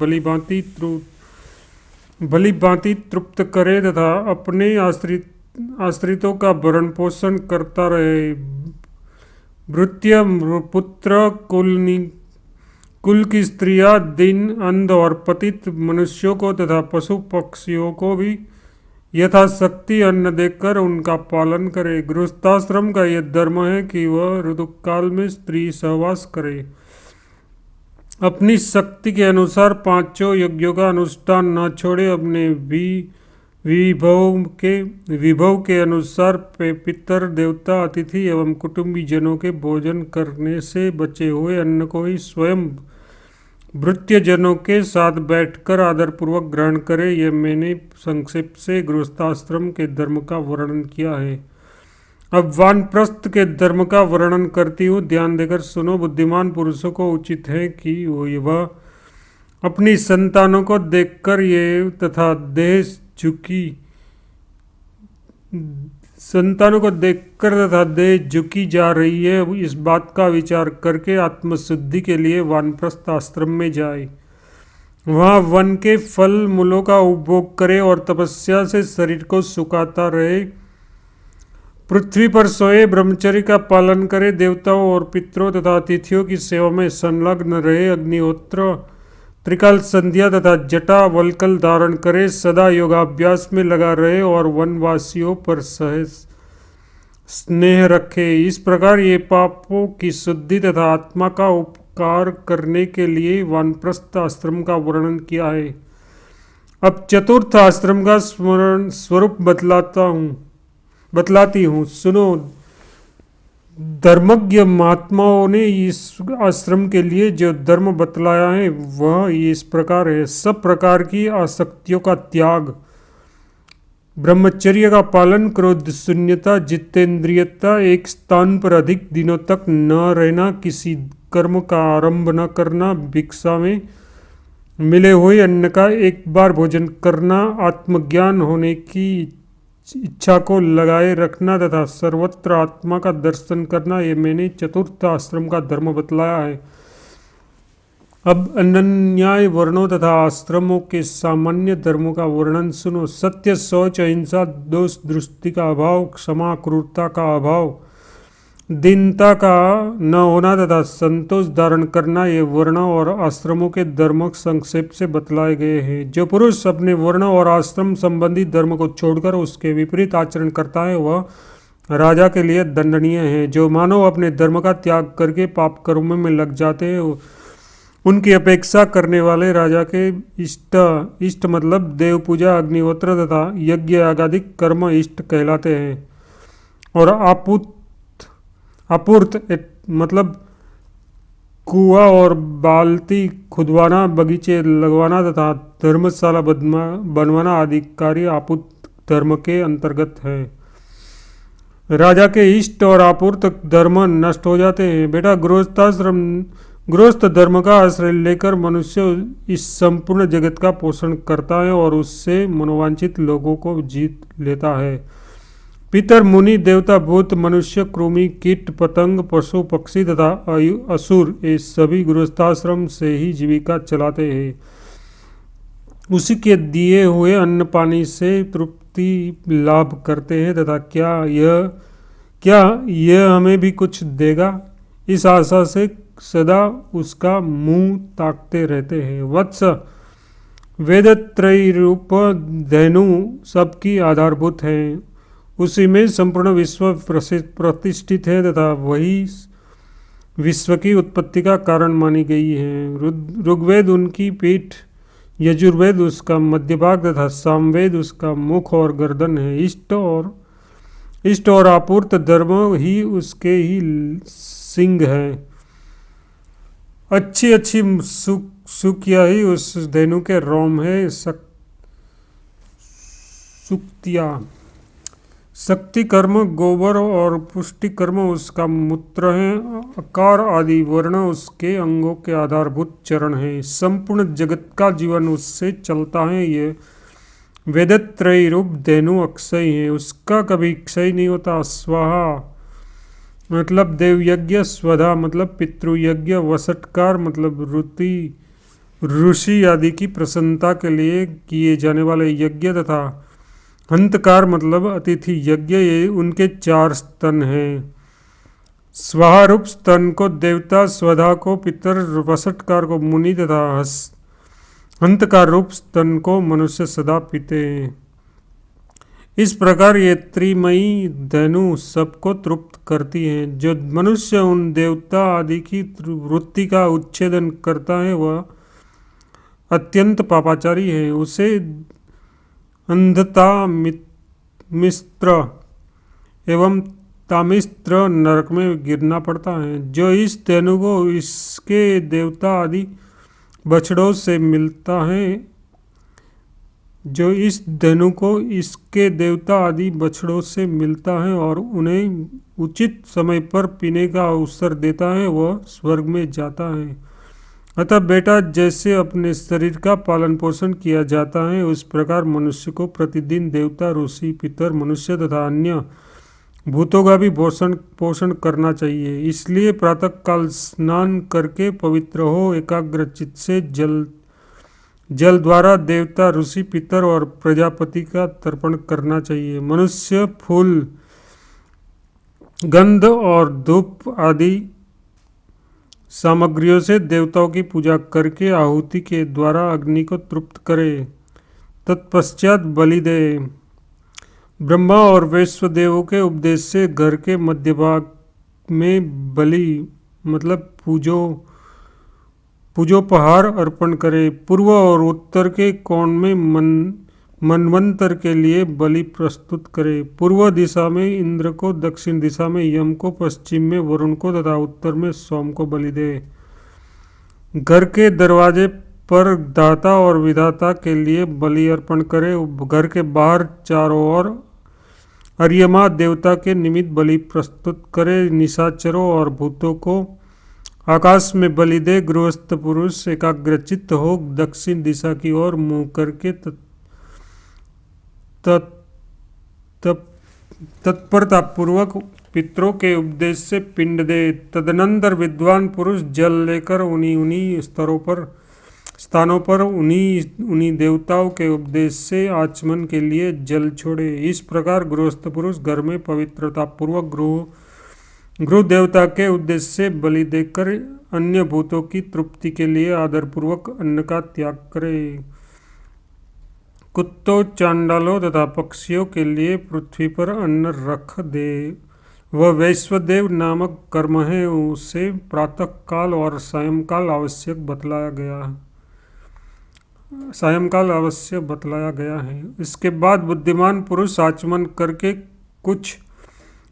भली भांति तृप्त करे तथा अपने आश्रितों का भरण पोषण करता रहे। भृत्य पुत्र कुल की स्त्रियां दीन अंध और पतित मनुष्यों को तथा पशु पक्षियों को भी यथाशक्ति अन्न देकर उनका पालन करे। गृहस्थाश्रम का यह धर्म है कि वह ऋतुकाल में स्त्री सहवास करे। अपनी शक्ति के अनुसार पांचों यज्ञों का अनुष्ठान न छोड़े। अपने विभव के अनुसार पितर देवता अतिथि एवं कुटुंबी जनों के भोजन करने से बचे हुए अन्न को ही स्वयं भृत्य जनों के साथ बैठकर आदरपूर्वक ग्रहण करे। यह मैंने संक्षेप से गृहस्थाश्रम के धर्म का वर्णन किया है। अब वानप्रस्थ के धर्म का वर्णन करती हूँ, ध्यान देकर सुनो। बुद्धिमान पुरुषों को उचित है कि वह अपनी संतानों को देखकर ये तथा देह झुकी जा रही है, इस बात का विचार करके आत्मशुद्धि के लिए वानप्रस्थ आश्रम में जाए। वहाँ वन के फल मूलों का उपभोग करे और तपस्या से शरीर को सुखाता रहे। पृथ्वी पर सोए, ब्रह्मचर्य का पालन करे, देवताओं और पितरों तथा अतिथियों की सेवा में संलग्न रहे। अग्निहोत्र, त्रिकाल संध्या तथा जटा वल्कल धारण करे। सदा योगाभ्यास में लगा रहे और वनवासियों पर सहज स्नेह रखे। इस प्रकार ये पापों की शुद्धि तथा आत्मा का उपकार करने के लिए वानप्रस्थ आश्रम का वर्णन किया है। अब चतुर्थ आश्रम का स्वरूप बतलाती हूँ, सुनो। धर्मज्ञ महात्माओं ने इस आश्रम के लिए जो धर्म बतलाया है वह इस प्रकार है। सब प्रकार की आसक्तियों का त्याग, ब्रह्मचर्य का पालन, क्रोध शून्यता, जितेंद्रियता, एक स्थान पर अधिक दिनों तक न रहना, किसी कर्म का आरंभ न करना, भिक्षा में मिले हुए अन्न का एक बार भोजन करना, आत्मज्ञान होने की इच्छा को लगाए रखना तथा सर्वत्र आत्मा का दर्शन करना, ये मैंने चतुर्थ आश्रम का धर्म बतलाया है। अब अनन्याय वर्णों तथा आश्रमों के सामान्य धर्मों का वर्णन सुनो। सत्य, शौच, अहिंसा, दोष दृष्टि का अभाव, क्षमा, क्रूरता का अभाव, दीनता का न होना तथा संतोष धारण करना, ये वर्ण और आश्रमों के धर्म संक्षेप से बतलाए गए हैं। जो पुरुष अपने वर्ण और आश्रम संबंधी धर्म को छोड़कर उसके विपरीत आचरण करता है वह राजा के लिए दंडनीय है। जो मानव अपने धर्म का त्याग करके पाप कर्मों में लग जाते हैं उनकी अपेक्षा करने वाले राजा के इष्ट मतलब देव पूजा, अग्निहोत्र तथा यज्ञ आदि कर्म इष्ट कहलाते हैं। और आपूर्त मतलब कुआं और बाल्टी खुदवाना, बगीचे लगवाना तथा धर्मशाला बनवाना आदि कार्य आपूर्त धर्म के अंतर्गत है। राजा के इष्ट और आपूर्त धर्म नष्ट हो जाते हैं। बेटा, गृहस्थ धर्म का आश्रय लेकर मनुष्य इस संपूर्ण जगत का पोषण करता है और उससे मनोवांछित लोगों को जीत लेता है। पितर, मुनि, देवता, भूत, मनुष्य, कृमि, कीट, पतंग, पशु, पक्षी तथा असुर ये सभी गृहस्थाश्रम से ही जीविका चलाते हैं। उसी के दिए हुए अन्न पानी से तृप्ति लाभ करते हैं तथा क्या यह हमें भी कुछ देगा, इस आशा से सदा उसका मुंह ताकते रहते हैं। वत्स, वेदत्रयी रूप धनु सबकी आधारभूत है। उसी में संपूर्ण विश्व प्रतिष्ठित है तथा वही विश्व की उत्पत्ति का कारण मानी गई है। ऋग्वेद उनकी पीठ, यजुर्वेद उसका मध्य भाग तथा सामवेद उसका मुख और गर्दन है। इष्ट और आपूर्त धर्म ही उसके ही सिंग है। अच्छी अच्छी सुकिया ही उस धेनु के रोम है। सुक्तिया शक्ति कर्म गोबर और पुष्टि कर्म उसका मूत्र है। आकार आदि वर्ण उसके अंगों के आधारभूत चरण हैं। संपूर्ण जगत का जीवन उससे चलता है। ये वेदत्रयी रूप धेनु अक्षय है, उसका कभी क्षय नहीं होता। स्वाहा मतलब देवयज्ञ, स्वधा मतलब पितृयज्ञ, वसटकार मतलब ऋषि आदि की प्रसन्नता के लिए किए जाने वाले यज्ञ, तथा हंतकार मतलब अतिथि यज्ञ, ये उनके 4 स्तन हैं। स्वाहा स्तन को देवता, स्वधा को पितर, वसटकार को मुनि तथा हंतकार रूप स्तन को मनुष्य सदा पीते हैं। इस प्रकार ये त्रिमयी धेनु सबको तृप्त करती हैं। जो मनुष्य उन देवता आदि की वृत्ति का उच्छेदन करता है वह अत्यंत पापाचारी है। उसे अंधता, मिस्त्र एवं तामिस्त्र नरक में गिरना पड़ता है। जो इस धेनु को इसके देवता आदि बछड़ों से मिलता है, जो इस धेनु को इसके देवता आदि बछड़ों से मिलता है और उन्हें उचित समय पर पीने का अवसर देता है, वह स्वर्ग में जाता है। अतः बेटा, जैसे अपने शरीर का पालन पोषण किया जाता है, उस प्रकार मनुष्य को प्रतिदिन देवता, ऋषि, पितर, मनुष्य तथा अन्य भूतों का भी पोषण करना चाहिए। इसलिए प्रातः काल स्नान करके पवित्र हो एकाग्र चित्त से जल द्वारा देवता, ऋषि, पितर और प्रजापति का तर्पण करना चाहिए। मनुष्य फूल, गंध और धूप आदि सामग्रियों से देवताओं की पूजा करके आहुति के द्वारा अग्नि को तृप्त करे, तत्पश्चात बलि दे। ब्रह्मा और वैश्वदेवों के उपदेश से घर के मध्य भाग में बलि मतलब पूजोपहार अर्पण करे। पूर्व और उत्तर के कोण में मनवंतर के लिए बलि प्रस्तुत करे। पूर्व दिशा में इंद्र को, दक्षिण दिशा में यम को, पश्चिम में वरुण को तथा उत्तर में सोम को बलि दे। घर के दरवाजे पर दाता और विधाता के लिए बलि अर्पण करे। घर के बाहर चारों ओर अर्यमा देवता के निमित्त बलि प्रस्तुत करे। निशाचरों और भूतों को आकाश में बलि दे। गृहस्थ पुरुष एकाग्रचित्त हो दक्षिण दिशा की ओर मुंह करके तत्परता पूर्वक पितरों के उपदेश से पिंड दे। तदनंतर विद्वान पुरुष जल लेकर उन्हीं स्थानों पर उन्हीं देवताओं के उपदेश से आचमन के लिए जल छोड़े। इस प्रकार गृहस्थ पुरुष घर में पवित्रता पूर्वक गृह देवता के उद्देश्य से बलि देकर अन्य भूतों की तृप्ति के लिए आदरपूर्वक अन्न का त्याग करे। कुत्तों, चांडालों तथा पक्षियों के लिए पृथ्वी पर अन्न रख दे। वह वैश्वदेव नामक कर्म है, उसे प्रातः काल और सायंकाल आवश्यक बतलाया गया है। इसके बाद बुद्धिमान पुरुष आचमन करके कुछ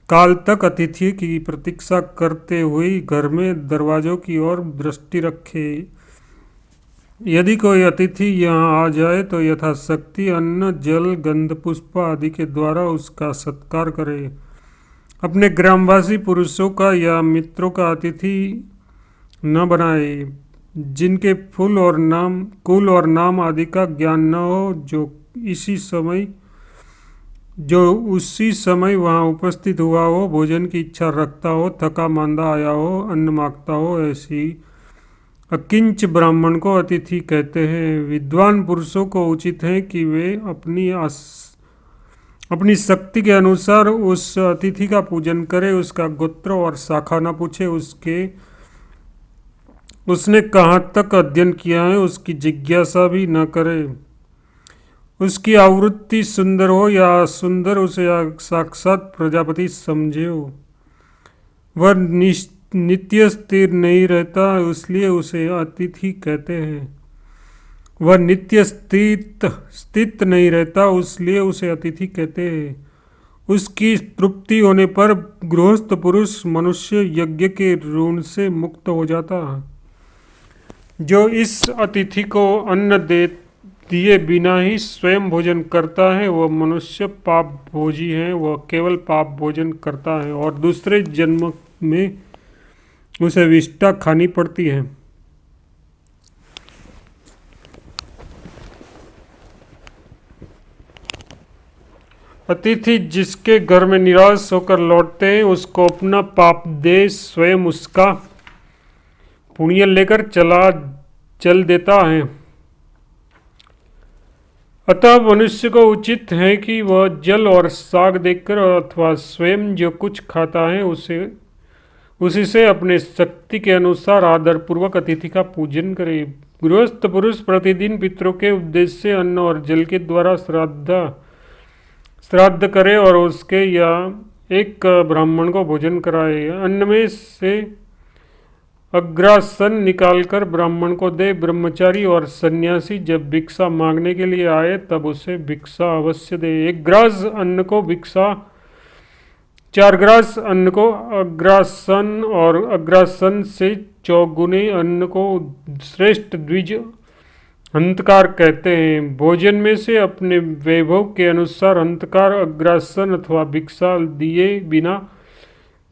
काल तक अतिथि की प्रतीक्षा करते हुए घर में दरवाजों की ओर दृष्टि रखे। यदि कोई अतिथि यहाँ आ जाए तो यथाशक्ति अन्न, जल, गंध, पुष्प आदि के द्वारा उसका सत्कार करे। अपने ग्रामवासी पुरुषों का या मित्रों का अतिथि न बनाए, जिनके कुल और नाम आदि का ज्ञान न हो, जो उसी समय वहाँ उपस्थित हुआ हो, भोजन की इच्छा रखता हो, थका मांदा आया हो, अन्न मांगता हो, ऐसी अकिंच ब्राह्मण को अतिथि कहते हैं। विद्वान पुरुषों को उचित है कि वे अपनी शक्ति के अनुसार उस अतिथि का पूजन करें। उसका गोत्र और शाखा न पूछे, उसने कहाँ तक अध्ययन किया है उसकी जिज्ञासा भी न करे। उसकी आवृत्ति सुंदर हो या असुंदर, उसे साक्षात प्रजापति समझे हो। वह नित्य स्थिर नहीं रहता, इसलिए उसे अतिथि कहते हैं। वह नित्य स्थित नहीं रहता, इसलिए उसे अतिथि कहते हैं। उसकी तृप्ति होने पर गृहस्थ पुरुष मनुष्य यज्ञ के ऋण से मुक्त हो जाता है। जो इस अतिथि को अन्न दिए बिना ही स्वयं भोजन करता है वह मनुष्य पाप भोजी है, वह केवल पाप भोजन करता है और दूसरे जन्म में उसे विष्ठा खानी पड़ती है। अतिथि जिसके घर में निराश होकर लौटते हैं उसको अपना पाप दे स्वयं उसका पुण्य लेकर चल देता है। अतः मनुष्य को उचित है कि वह जल और साग देकर अथवा स्वयं जो कुछ खाता है उसी से अपने शक्ति के अनुसार आदर पूर्वक अतिथि का पूजन करे। गृहस्थ पुरुष प्रतिदिन पितरों के उद्देश्य से अन्न और जल के द्वारा श्राद्ध करे और उसके या एक ब्राह्मण को भोजन कराए। अन्न में से अग्रासन निकालकर ब्राह्मण को दे। ब्रह्मचारी और सन्यासी जब भिक्षा मांगने के लिए आए तब उसे भिक्षा अवश्य दे। 1 ग्रास अन्न को भिक्षा, 4 ग्रास अन्न को अग्रासन और अग्रासन से चौगुने अन्न को श्रेष्ठ द्विज अंतकार कहते हैं। भोजन में से अपने वैभव के अनुसार अंतकार अग्रासन अथवा भिक्षा दिए बिना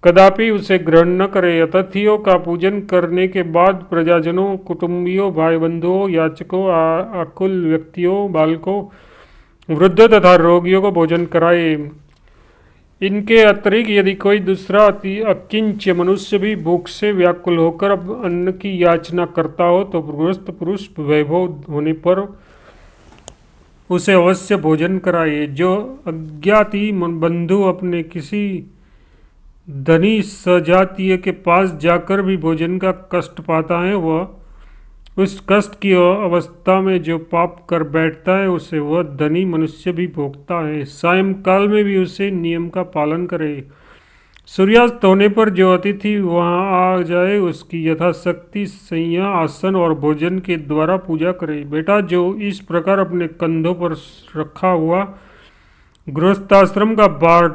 कदापि उसे ग्रहण न करे। अतिथियों का पूजन करने के बाद प्रजाजनों, कुटुंबियों, भाई बंधुओं, याचकों, आकुल व्यक्तियों, बालकों, वृद्धों तथा रोगियों को भोजन कराए। इनके अतिरिक्त यदि कोई दूसरा अकिंच्य मनुष्य भी भूख से व्याकुल होकर अन्न की याचना करता हो तो गृहस्थ पुरुष वैभव होने पर उसे अवश्य भोजन कराए। जो अज्ञाति बंधु अपने किसी धनी सजातीय के पास जाकर भी भोजन का कष्ट पाता है, वह उस कष्ट की अवस्था में जो पाप कर बैठता है उसे वह धनी मनुष्य भी भोगता है। सायंकाल में भी उसे नियम का पालन करे। सूर्यास्त होने पर जो अतिथि वहां आ जाए उसकी यथाशक्ति शैया, आसन और भोजन के द्वारा पूजा करे। बेटा, जो इस प्रकार अपने कंधों पर रखा हुआ गृहस्थाश्रम का भार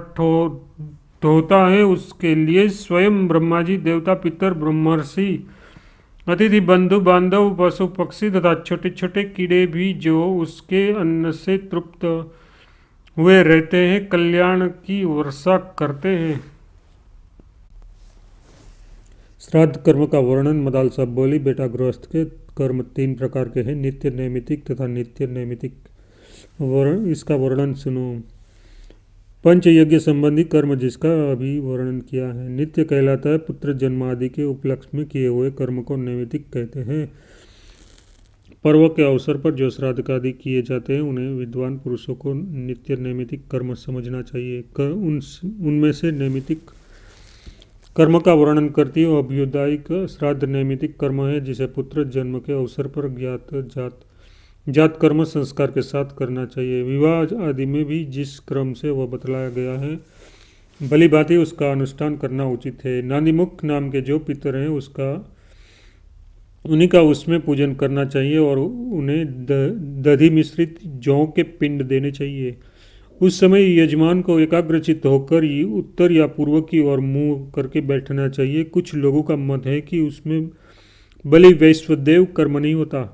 ढोता है उसके लिए स्वयं ब्रह्मा जी, देवता, पितर, ब्रह्मर्षि, अतिथि, बंधु बांधव, पशु पक्षी तथा छोटे छोटे कीड़े भी जो उसके अन्न से तृप्त हुए रहते हैं कल्याण की वर्षा करते हैं। श्राद्ध कर्म का वर्णन। मदाल साहब बोली, बेटा, गृहस्थ के कर्म 3 प्रकार के हैं, नित्य, नैमित्तिक तथा नित्य नैमित्तिक। इसका वर्णन सुनो। पंच यज्ञ संबंधी कर्म जिसका अभी वर्णन किया है। नित्य कहलाता है पुत्र जन्म आदि के उपलक्ष्य में किए हुए कर्म को नैमित्तिक कहते हैं। पर्व के अवसर पर जो श्राद्ध आदि किए जाते हैं उन्हें विद्वान पुरुषों को नित्य नैमित्तिक कर्म समझना चाहिए। उनमें से नैमित्तिक कर्म का वर्णन करती है अभ्युदायिक श्राद्ध नैमित्तिक कर्म है जिसे पुत्र जन्म के अवसर पर जात कर्म संस्कार के साथ करना चाहिए। विवाह आदि में भी जिस क्रम से वह बतलाया गया है भली भांति उसका अनुष्ठान करना उचित है। नांदीमुख नाम के जो पितर हैं उन्हीं का उसमें पूजन करना चाहिए और उन्हें दधि मिश्रित जौ के पिंड देने चाहिए। उस समय यजमान को एकाग्रचित्त होकर उत्तर या पूर्व की ओर मुंह करके बैठना चाहिए। कुछ लोगों का मत है कि उसमें बलि वैश्वदेव कर्म नहीं होता।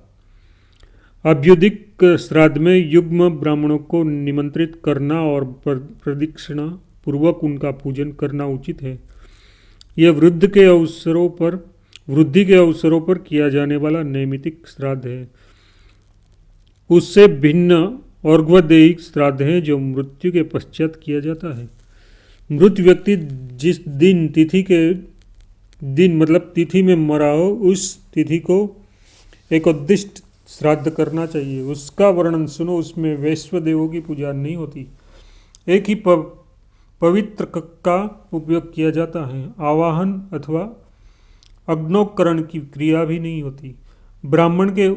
अभ्युदिक श्राद्ध में युग्म ब्राह्मणों को निमंत्रित करना और प्रदक्षिणा पूर्वक उनका पूजन करना उचित है। यह वृद्धि के अवसरों पर किया जाने वाला नैमित्तिक श्राद्ध है। उससे भिन्न अर्घ्वदेहिक श्राद्ध है जो मृत्यु के पश्चात किया जाता है। मृत व्यक्ति जिस दिन तिथि में मरा हो उस तिथि को एक उद्दिष्ट श्राद्ध करना चाहिए। उसका वर्णन सुनो। उसमें वैश्वदेवों की पूजा नहीं होती। एक ही पवित्र का उपयोग किया जाता है। आवाहन अथवा अग्नोकरण की क्रिया भी नहीं होती। ब्राह्मण के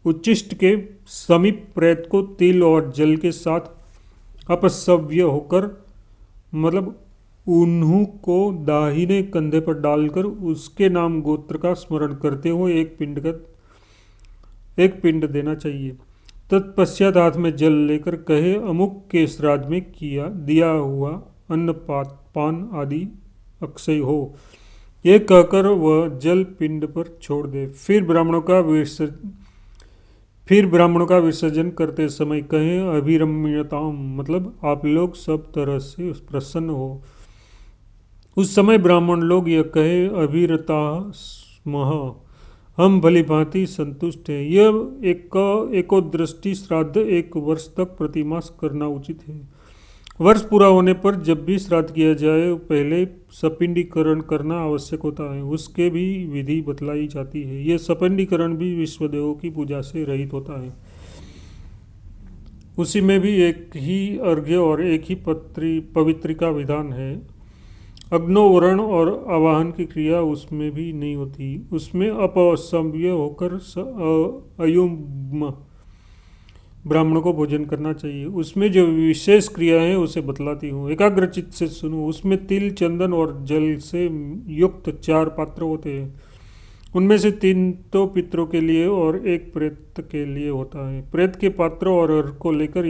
उच्चिष्ट के समीप प्रेत को तिल और जल के साथ अपसव्य होकर उन्हों को दाहिने कंधे पर डालकर उसके नाम गोत्र का स्मरण करते हुए एक पिंड देना चाहिए। तत्पश्चात हाथ में जल लेकर कहे, अमुक के श्राद्ध में किया दिया हुआ अन्न पान आदि अक्षय हो। ये कहकर वह जल पिंड पर छोड़ दे। फिर ब्राह्मणों का विसर्जन करते समय कहें, अभिरम्यताम, मतलब आप लोग सब तरह से प्रसन्न हो। उस समय ब्राह्मण लोग यह कहे, अभिरता स्मः, हम भली भांति संतुष्ट हैं। यह एको दृष्टि श्राद्ध 1 वर्ष तक प्रतिमास करना उचित है। वर्ष पूरा होने पर जब भी श्राद्ध किया जाए पहले सपिंडीकरण करना आवश्यक होता है। उसके भी विधि बतलाई जाती है। यह सपिंडीकरण भी विश्वदेवों की पूजा से रहित होता है। उसी में भी एक ही अर्घ्य और एक ही पवित्रिका विधान है। अग्नोवरण और आवाहन की क्रिया उसमें भी नहीं होती। उसमें अपसव्य होकर अयुग्म ब्राह्मणों को भोजन करना चाहिए। उसमें जो विशेष क्रिया है उसे बतलाती हूँ, एकाग्रचित्त से सुनो। उसमें तिल, चंदन और जल से युक्त 4 पात्र होते हैं। उनमें से 3 तो पितरों के लिए और 1 प्रेत के लिए होता है। प्रेत के पात्र और अर्घ को लेकर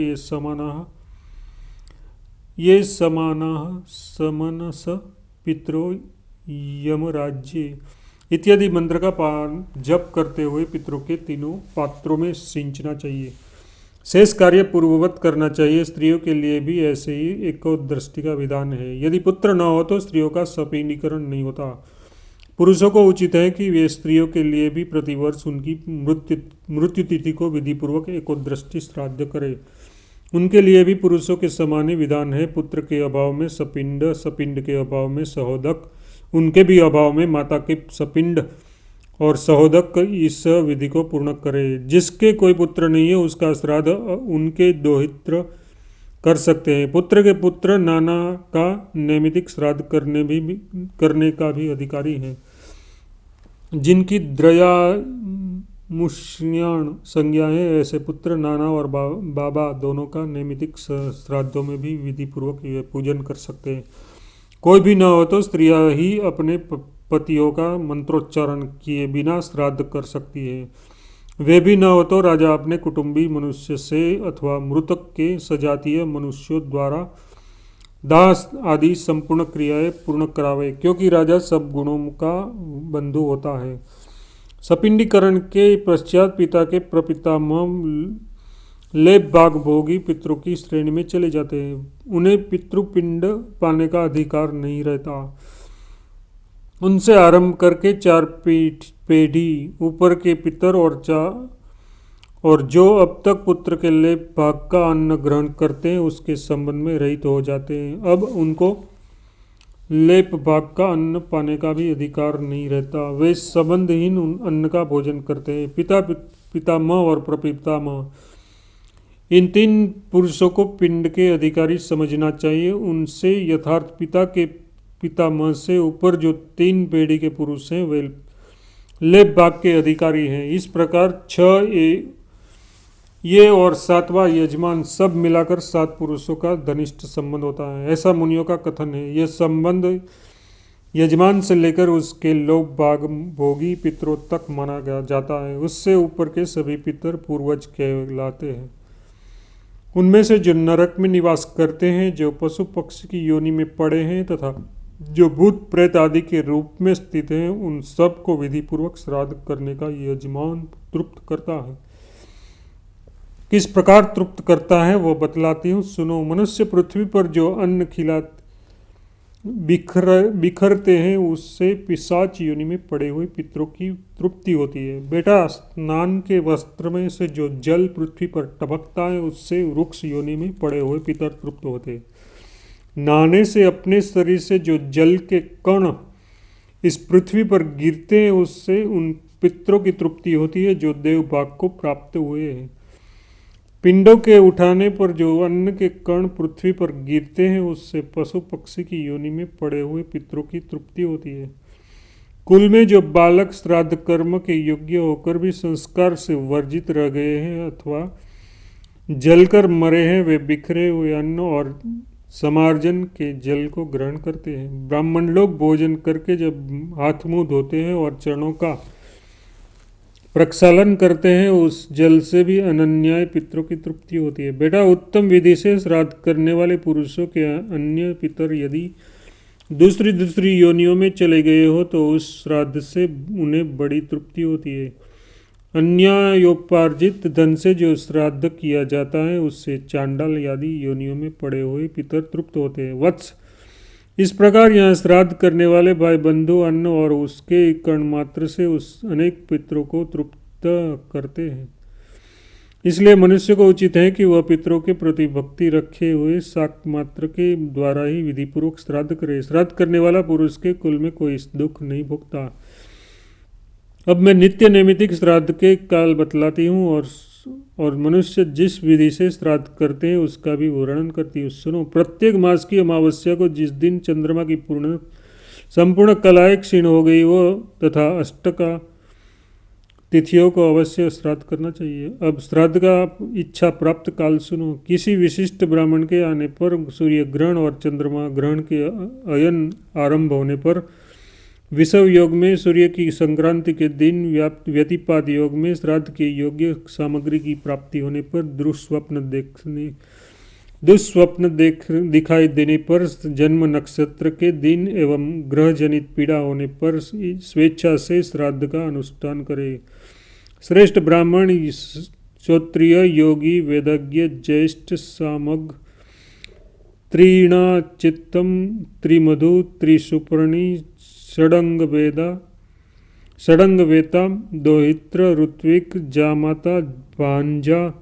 ये समनस पितरो यमराज्य इत्यादि मंत्र का पान जप करते हुए पितरों के तीनों पात्रों में सिंचना चाहिए। शेष कार्य पूर्ववत करना चाहिए। स्त्रियों के लिए भी ऐसे ही एकोदृष्टि का विधान है। यदि पुत्र न हो तो स्त्रियों का सपिंडीकरण नहीं होता। पुरुषों को उचित है कि वे स्त्रियों के लिए भी प्रतिवर्ष उनकी मृत्यु तिथि को विधिपूर्वक एकोदृष्टि श्राद्ध करें। उनके लिए भी पुरुषों के समान ही विधान है। पुत्र के अभाव में सपिंड, सपिंड के अभाव में सहोदक, उनके भी अभाव में माता के सपिंड और सहोदक इस विधि को पूर्ण करे। जिसके कोई पुत्र नहीं है उसका श्राद्ध उनके दोहित्र कर सकते हैं। पुत्र के पुत्र नाना का नैमित्तिक श्राद्ध करने का भी अधिकारी है। जिनकी द्रया मुष्ण्याण संज्ञा है, ऐसे पुत्र नाना और बाबा दोनों का नैमित्तिक श्राद्धों में भी विधि पूर्वक पूजन कर सकते हैं। कोई भी न हो तो स्त्रियां ही अपने पतियों का मंत्रोच्चारण किए बिना श्राद्ध कर सकती है। वे भी न हो तो राजा अपने कुटुंबी मनुष्य से अथवा मृतक के सजातीय मनुष्यों द्वारा दास आदि संपूर्ण क्रियाएं पूर्ण करावे, क्योंकि राजा सब गुणों का बंधु होता है। सपिंडीकरण के पश्चात पिता के प्रपितामह लेप बाग भोगी पितरों की श्रेणी में चले जाते हैं। उन्हें पितृपिंड पाने का अधिकार नहीं रहता। उनसे आरंभ करके 4 पीढ़ी ऊपर के पितर और जो अब तक पुत्र के लेप भाग का अन्न ग्रहण करते हैं उसके संबंध में रहित हो जाते हैं। अब उनको लेप भाग का अन्न पाने का भी अधिकार नहीं रहता। वे संबंधहीन अन्न का भोजन करते हैं। पितामह और प्रपितामह, इन 3 पुरुषों को पिंड के अधिकारी समझना चाहिए। उनसे यथार्थ पिता के पितामह से ऊपर जो 3 पीढ़ी के पुरुष हैं वे लेप भाग के अधिकारी हैं। इस प्रकार 6 ये और 7वां यजमान सब मिलाकर 7 पुरुषों का घनिष्ठ संबंध होता है, ऐसा मुनियों का कथन है। यह संबंध यजमान से लेकर उसके लोक भाग भोगी पितरों तक माना जाता है। उससे ऊपर के सभी पितर पूर्वज कहलाते हैं। उनमें से जो नरक में निवास करते हैं, जो पशु पक्षी की योनि में पड़े हैं तथा जो भूत प्रेत आदि के रूप में स्थित हैं, उन सब को विधि पूर्वक श्राद्ध करने का यजमान तृप्त करता है। किस प्रकार तृप्त करता है वो बतलाती हूँ, सुनो। मनुष्य पृथ्वी पर जो अन्न बिखरते हैं उससे पिशाच योनि में पड़े हुए पितरों की तृप्ति होती है। बेटा, स्नान के वस्त्र में से जो जल पृथ्वी पर टपकता है उससे वृक्ष योनि में पड़े हुए पितर तृप्त होते हैं। नहाने से अपने शरीर से जो जल के कण इस पृथ्वी पर गिरते हैं उससे उन पितरों की तृप्ति होती है जो देव भाग को प्राप्त हुए हैं। पिंडों के उठाने पर जो अन्न के कण पृथ्वी पर गिरते हैं उससे पशु पक्षी की योनि में पड़े हुए पितरों की तृप्ति होती है। कुल में जो बालक श्राद्ध कर्म के योग्य होकर भी संस्कार से वर्जित रह गए हैं अथवा जलकर मरे हैं, वे बिखरे हुए अन्न और समार्जन के जल को ग्रहण करते हैं। ब्राह्मण लोग भोजन करके जब हाथ मुंह धोते हैं और चरणों का प्रक्षालन करते हैं, उस जल से भी अनन्याय पितरों की तृप्ति होती है। बेटा, उत्तम विधि से श्राद्ध करने वाले पुरुषों के अन्य पितर यदि दूसरी दूसरी योनियों में चले गए हो तो उस श्राद्ध से उन्हें बड़ी तृप्ति होती है। अन्यायोपार्जित धन से जो श्राद्ध किया जाता है उससे चांडाल आदि योनियों में पड़े हुए पितर तृप्त होते हैं। वत्स, इस प्रकार यहाँ श्राद्ध करने वाले भाई बंधु अन्न और उसके कण मात्र से उस अनेक पितरों को तृप्त करते हैं। इसलिए मनुष्य को उचित है कि वह पितरों के प्रति भक्ति रखे हुए शाक मात्र के द्वारा ही विधिपूर्वक श्राद्ध करे। श्राद्ध करने वाला पुरुष के कुल में कोई दुख नहीं भोगता। अब मैं नित्य नैमित्तिक श्राद्ध के काल बतलाती हूँ और मनुष्य जिस विधि से श्राद्ध करते हैं उसका भी वर्णन करती हूँ। सुनो, प्रत्येक मास की अमावस्या को जिस दिन चंद्रमा की संपूर्ण कलाएं क्षीण हो गई वो तथा अष्टका तिथियों को अवश्य श्राद्ध करना चाहिए। अब श्राद्ध का इच्छा प्राप्त काल सुनो। किसी विशिष्ट ब्राह्मण के आने पर, सूर्य ग्रहण और चंद्रमा ग्रहण के अयन आरंभ होने पर, विषव योग में सूर्य की संक्रांति के दिन, व्यतिपात योग में श्राद्ध के योग्य सामग्री की प्राप्ति होने पर, दुष्स्वप्न दिखाई देने पर, जन्म नक्षत्र के दिन एवं ग्रह जनित पीड़ा होने पर स्वेच्छा से श्राद्ध का अनुष्ठान करे। श्रेष्ठ ब्राह्मण, श्रोत्रिय, योगी, वेदज्ञ, ज्येष्ठ, सामग, त्रिणाचित्तम, त्रिमधु, त्रिसुपर्णी, षडंगवेता, दोहित्र, ऋत्विक, जामाता, भांजा,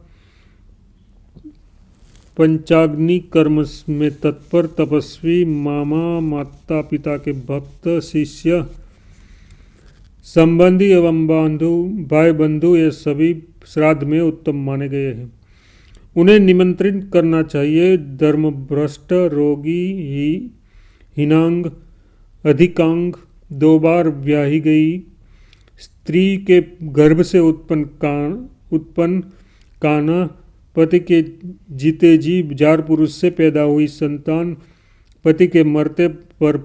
पंचाग्नि कर्म में तत्पर, तपस्वी, मामा, माता पिता के भक्त, शिष्य, संबंधी एवं भाई बंधु, ये सभी श्राद्ध में उत्तम माने गए हैं। उन्हें निमंत्रित करना चाहिए। धर्मभ्रष्ट, रोगी, हीनांग, अधिकांग, 2 बार ब्याही गई स्त्री के गर्भ से उत्पन्न काना, पति के जीते जी जार पुरुष से पैदा हुई संतान, पति के मरते पर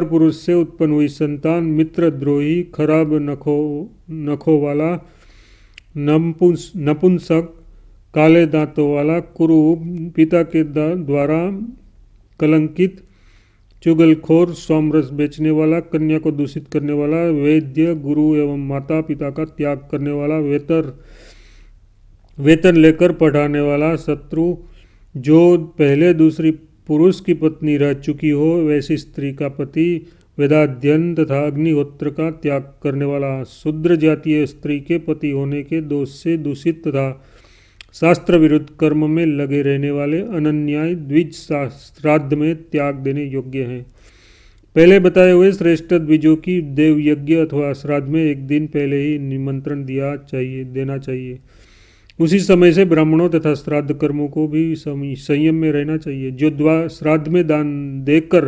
पुरुष से उत्पन्न हुई संतान, मित्रद्रोही, खराब नखों वाला, नपुंसक, काले दांतों वाला, कुरूप, पिता के द्वारा कलंकित, चुगलखोर, सोमरस बेचने वाला, कन्या को दूषित करने वाला, वैद्य, गुरु एवं माता पिता का त्याग करने वाला, वेतन लेकर पढ़ाने वाला, शत्रु, जो पहले दूसरी पुरुष की पत्नी रह चुकी हो वैसी स्त्री का पति, वेदाध्ययन तथा अग्निहोत्र का त्याग करने वाला, शूद्र जातीय स्त्री के पति होने के दोष से दूषित तथा शास्त्र विरुद्ध कर्म में लगे रहने वाले अनन्याय द्विज श्राद्ध में त्याग देने योग्य हैं। पहले बताए हुए श्रेष्ठ द्विजों की देव यज्ञ अथवा श्राद्ध में एक दिन पहले ही निमंत्रण देना चाहिए। उसी समय से ब्राह्मणों तथा श्राद्ध कर्मों को भी संयम में रहना चाहिए। जो श्राद्ध में दान देकर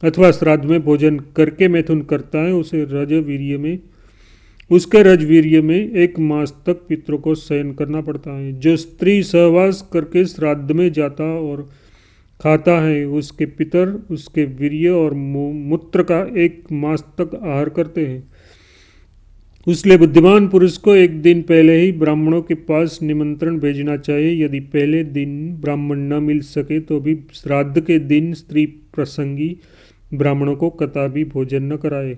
अथवा श्राद्ध में भोजन करके मैथुन करता है उसके रजवीर्य में 1 मास तक पितरों को शयन करना पड़ता है। जो स्त्री सहवास करके श्राद्ध में जाता और खाता है उसके पितर उसके वीर्य और मूत्र का 1 मास तक आहार करते हैं। इसलिए बुद्धिमान पुरुष को एक दिन पहले ही ब्राह्मणों के पास निमंत्रण भेजना चाहिए। यदि पहले दिन ब्राह्मण न मिल सके तो भी श्राद्ध के दिन स्त्री प्रसंगी ब्राह्मणों को कदापि भोजन न कराए,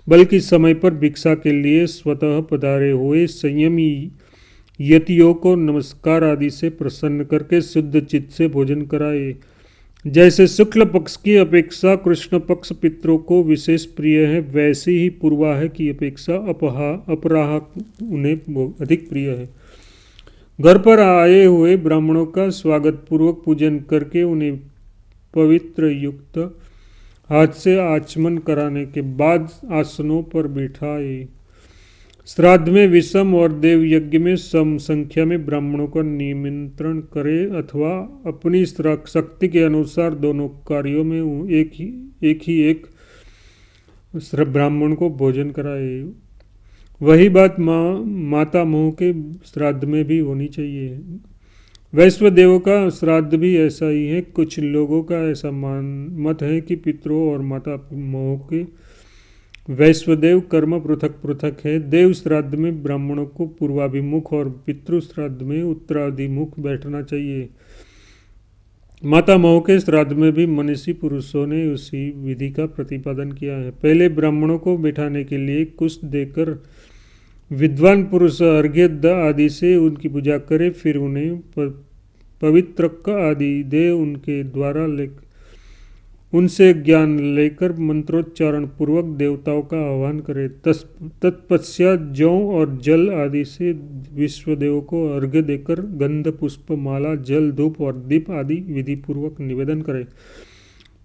बल्कि समय पर भिक्षा के लिए स्वतः पधारे हुए संयमी यतियों को नमस्कार आदि से प्रसन्न करके शुद्ध चित्त से भोजन कराए। जैसे शुक्ल पक्ष की अपेक्षा कृष्ण पक्ष पितरों को विशेष प्रिय है, वैसे ही पूर्वाह की अपेक्षा अपराह उन्हें अधिक प्रिय है। घर पर आए हुए ब्राह्मणों का स्वागत पूर्वक पूजन करके उन्हें पवित्र युक्त हाथ से आचमन कराने के बाद आसनों पर बिठाए। श्राद्ध में विषम और देव यज्ञ में सम संख्या में ब्राह्मणों का निमंत्रण करे अथवा अपनी शक्ति के अनुसार दोनों कार्यों में एक ब्राह्मण को भोजन कराए। वही बात माता मोह के श्राद्ध में भी होनी चाहिए। वैश्वदेव का श्राद्ध भी ऐसा ही है। कुछ लोगों का ऐसा मत है कि पितरों और माता मोह के वैश्वदेव कर्म पृथक पृथक है। देव श्राद्ध में ब्राह्मणों को पूर्वाभिमुख और पितृ श्राद्ध में उत्तराभिमुख बैठना चाहिए। माता मोह के श्राद्ध में भी मनीषी पुरुषों ने उसी विधि का प्रतिपादन किया है। पहले ब्राह्मणों को बैठाने के लिए कुछ देकर विद्वान पुरुष अर्घ्य आदि से उनकी पूजा करे, फिर उन्हें पवित्रक आदि दे उनके द्वारा उनसे ज्ञान लेकर मंत्रोच्चारण पूर्वक देवताओं का आह्वान करे। तत्पश्चात जौ और जल आदि से विश्वदेव को अर्घ्य देकर गंध पुष्प माला जल धूप और दीप आदि विधि पूर्वक निवेदन करे।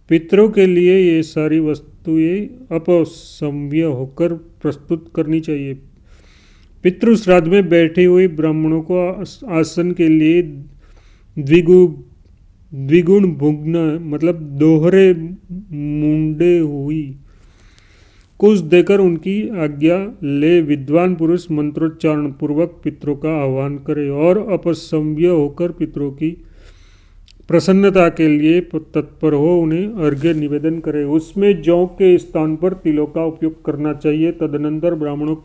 पितरों के लिए ये सारी वस्तुएं अपसंव्य होकर प्रस्तुत करनी चाहिए। पितृ श्राद्ध में बैठे हुए ब्राह्मणों को आसन के लिए द्विगुण भुग्न मतलब दोहरे मुंडे हुई कुछ देकर उनकी आज्ञा ले विद्वान पुरुष मंत्रोच्चारण पूर्वक पितरों का आह्वान करे और अपसंव्य होकर पितरों की प्रसन्नता के लिए तत्पर हो उन्हें अर्घ्य निवेदन करे। उसमें जौ के स्थान पर तिलों का उपयोग करना चाहिए। तदनंतर ब्राह्मणों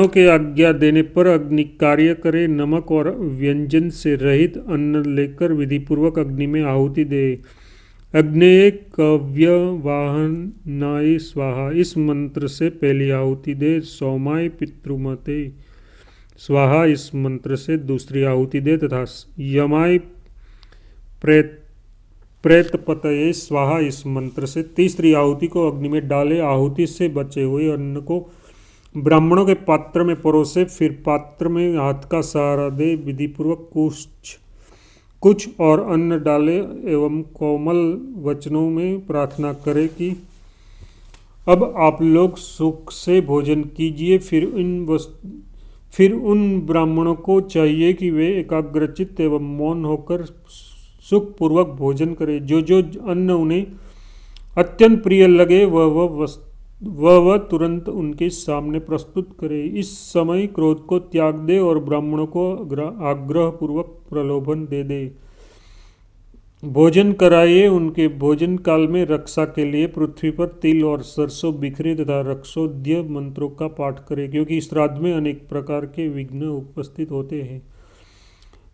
के आज्ञा देने पर अग्नि कार्य करे। नमक और व्यंजन से रहित अन्न लेकर विधिपूर्वक अग्नि में आहुति दे। अग्नेय कव्य वाहनाय स्वाहा इस मंत्र से पहली आहुति दे। सौमाय पितृमते स्वाहा इस मंत्र से दूसरी आहुति दे तथा यमाय प्रेतपतये स्वाहा इस मंत्र से तीसरी आहुति को अग्नि में डाले। आहुति से बचे हुए अन्न को ब्राह्मणों के पात्र में परोसे, फिर पात्र में हाथ का सहारा दे विधिपूर्वक कुछ और अन्न डाले एवं कोमल वचनों में प्रार्थना करे कि अब आप लोग सुख से भोजन कीजिए। फिर उन ब्राह्मणों को चाहिए कि वे एकाग्रचित्त एवं मौन होकर सुखपूर्वक भोजन करें। जो अन्न उन्हें अत्यंत प्रिय लगे वह तुरंत उनके सामने प्रस्तुत करे। इस समय क्रोध को त्याग दे और ब्राह्मणों को आग्रह पूर्वक प्रलोभन दे भोजन कराइए। उनके भोजन काल में रक्षा के लिए पृथ्वी पर तिल और सरसों बिखरे तथा रक्षोद्य मंत्रों का पाठ करें, क्योंकि श्राद्ध में अनेक प्रकार के विघ्न उपस्थित होते हैं।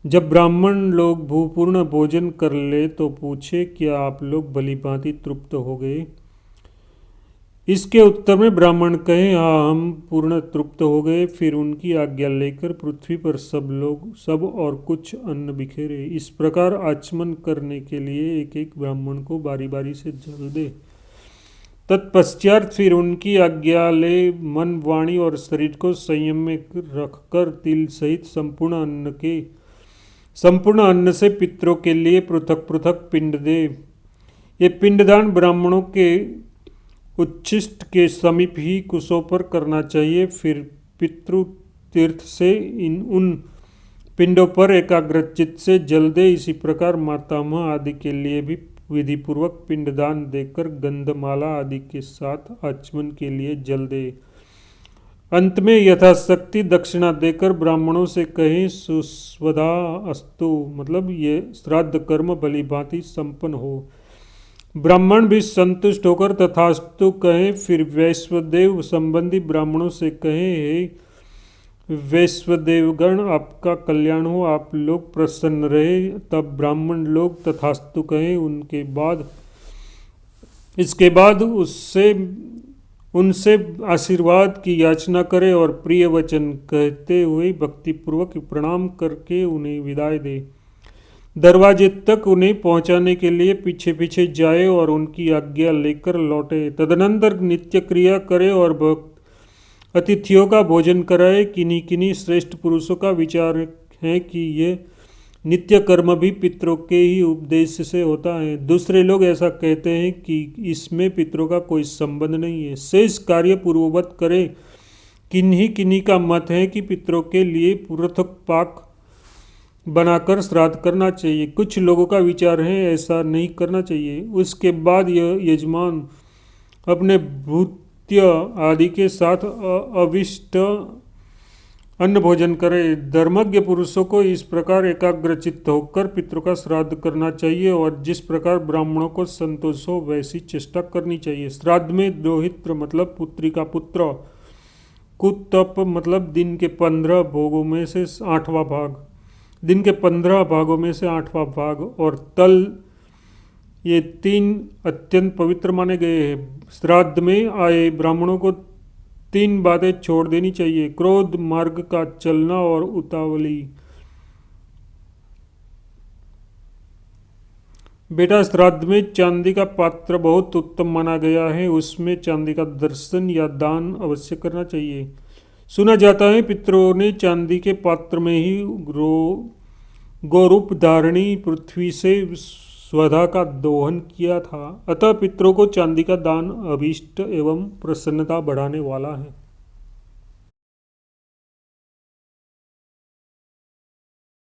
जब ब्राह्मण लोग भूपूर्ण भोजन कर ले तो पूछे, क्या आप लोग भलीभांति तृप्त हो गए? इसके उत्तर में ब्राह्मण कहे, हाँ हम पूर्ण तृप्त हो गए। फिर उनकी आज्ञा लेकर पृथ्वी पर सब और कुछ अन्न बिखेरे। इस प्रकार आचमन करने के लिए एक एक ब्राह्मण को बारी बारी से जल दे। तत्पश्चात फिर उनकी आज्ञा ले मन वाणी और शरीर को संयम में रखकर तिल सहित संपूर्ण अन्न से पितरों के लिए पृथक पृथक पिंड दे। ये पिंडदान ब्राह्मणों के उच्छिष्ट के समीप ही कुशों पर करना चाहिए। फिर पितृ तीर्थ से उन पिंडों पर एकाग्रचित्त से जल दे। इसी प्रकार मातामह आदि के लिए भी विधिपूर्वक पिंडदान देकर गंधमाला आदि के साथ आचमन के लिए जल दे। अंत में यथाशक्ति दक्षिणा देकर ब्राह्मणों से कहें, सुस्वधा अस्तु मतलब ये श्राद्ध कर्म भलीभांति संपन्न हो। ब्राह्मण भी संतुष्ट होकर तथास्तु कहें। फिर वैश्वदेव संबंधी ब्राह्मणों से कहें, हे वैश्वदेवगण आपका कल्याण हो, आप लोग प्रसन्न रहे। तब ब्राह्मण लोग तथास्तु कहें। इसके बाद उनसे आशीर्वाद की याचना करें और प्रिय वचन कहते हुए भक्तिपूर्वक प्रणाम करके उन्हें विदाई दे। दरवाजे तक उन्हें पहुंचाने के लिए पीछे पीछे जाए और उनकी आज्ञा लेकर लौटे। तदनंतर नित्य क्रिया करे और भक्त अतिथियों का भोजन कराए। किन्हीं श्रेष्ठ पुरुषों का विचार है कि ये नित्य कर्म भी पितरों के ही उपदेश से होता है। दूसरे लोग ऐसा कहते हैं कि इसमें पितरों का कोई संबंध नहीं है। शेष कार्य पूर्ववत करे। किन्हीं का मत है कि पितरों के लिए पृथक पाक बनाकर श्राद्ध करना चाहिए। कुछ लोगों का विचार है ऐसा नहीं करना चाहिए। उसके बाद यह यजमान अपने भूत्य आदि के साथ अविष्ट अन्न भोजन करें। धर्मज्ञ पुरुषों को इस प्रकार एकाग्रचित्त होकर पितरों का श्राद्ध करना चाहिए और जिस प्रकार ब्राह्मणों को संतोष हो वैसी चेष्टा करनी चाहिए। श्राद्ध में दोहित्र मतलब पुत्री का पुत्र, कुतप मतलब दिन के 15 भोगों में से 8वां भाग, दिन के 15 भागों में से 8वां भाग, और तल, ये 3 अत्यंत पवित्र माने गए हैं। श्राद्ध में आए ब्राह्मणों को 3 बातें छोड़ देनी चाहिए: क्रोध, मार्ग का चलना और उतावली। बेटा, श्राद्ध में चांदी का पात्र बहुत उत्तम माना गया है, उसमें चांदी का दर्शन या दान अवश्य करना चाहिए। सुना जाता है पितरों ने चांदी के पात्र में ही गोरूप धारणी पृथ्वी से स्वधा का दोहन किया था। अतः पितरों को चांदी का दान अभीष्ट एवं प्रसन्नता बढ़ाने वाला है।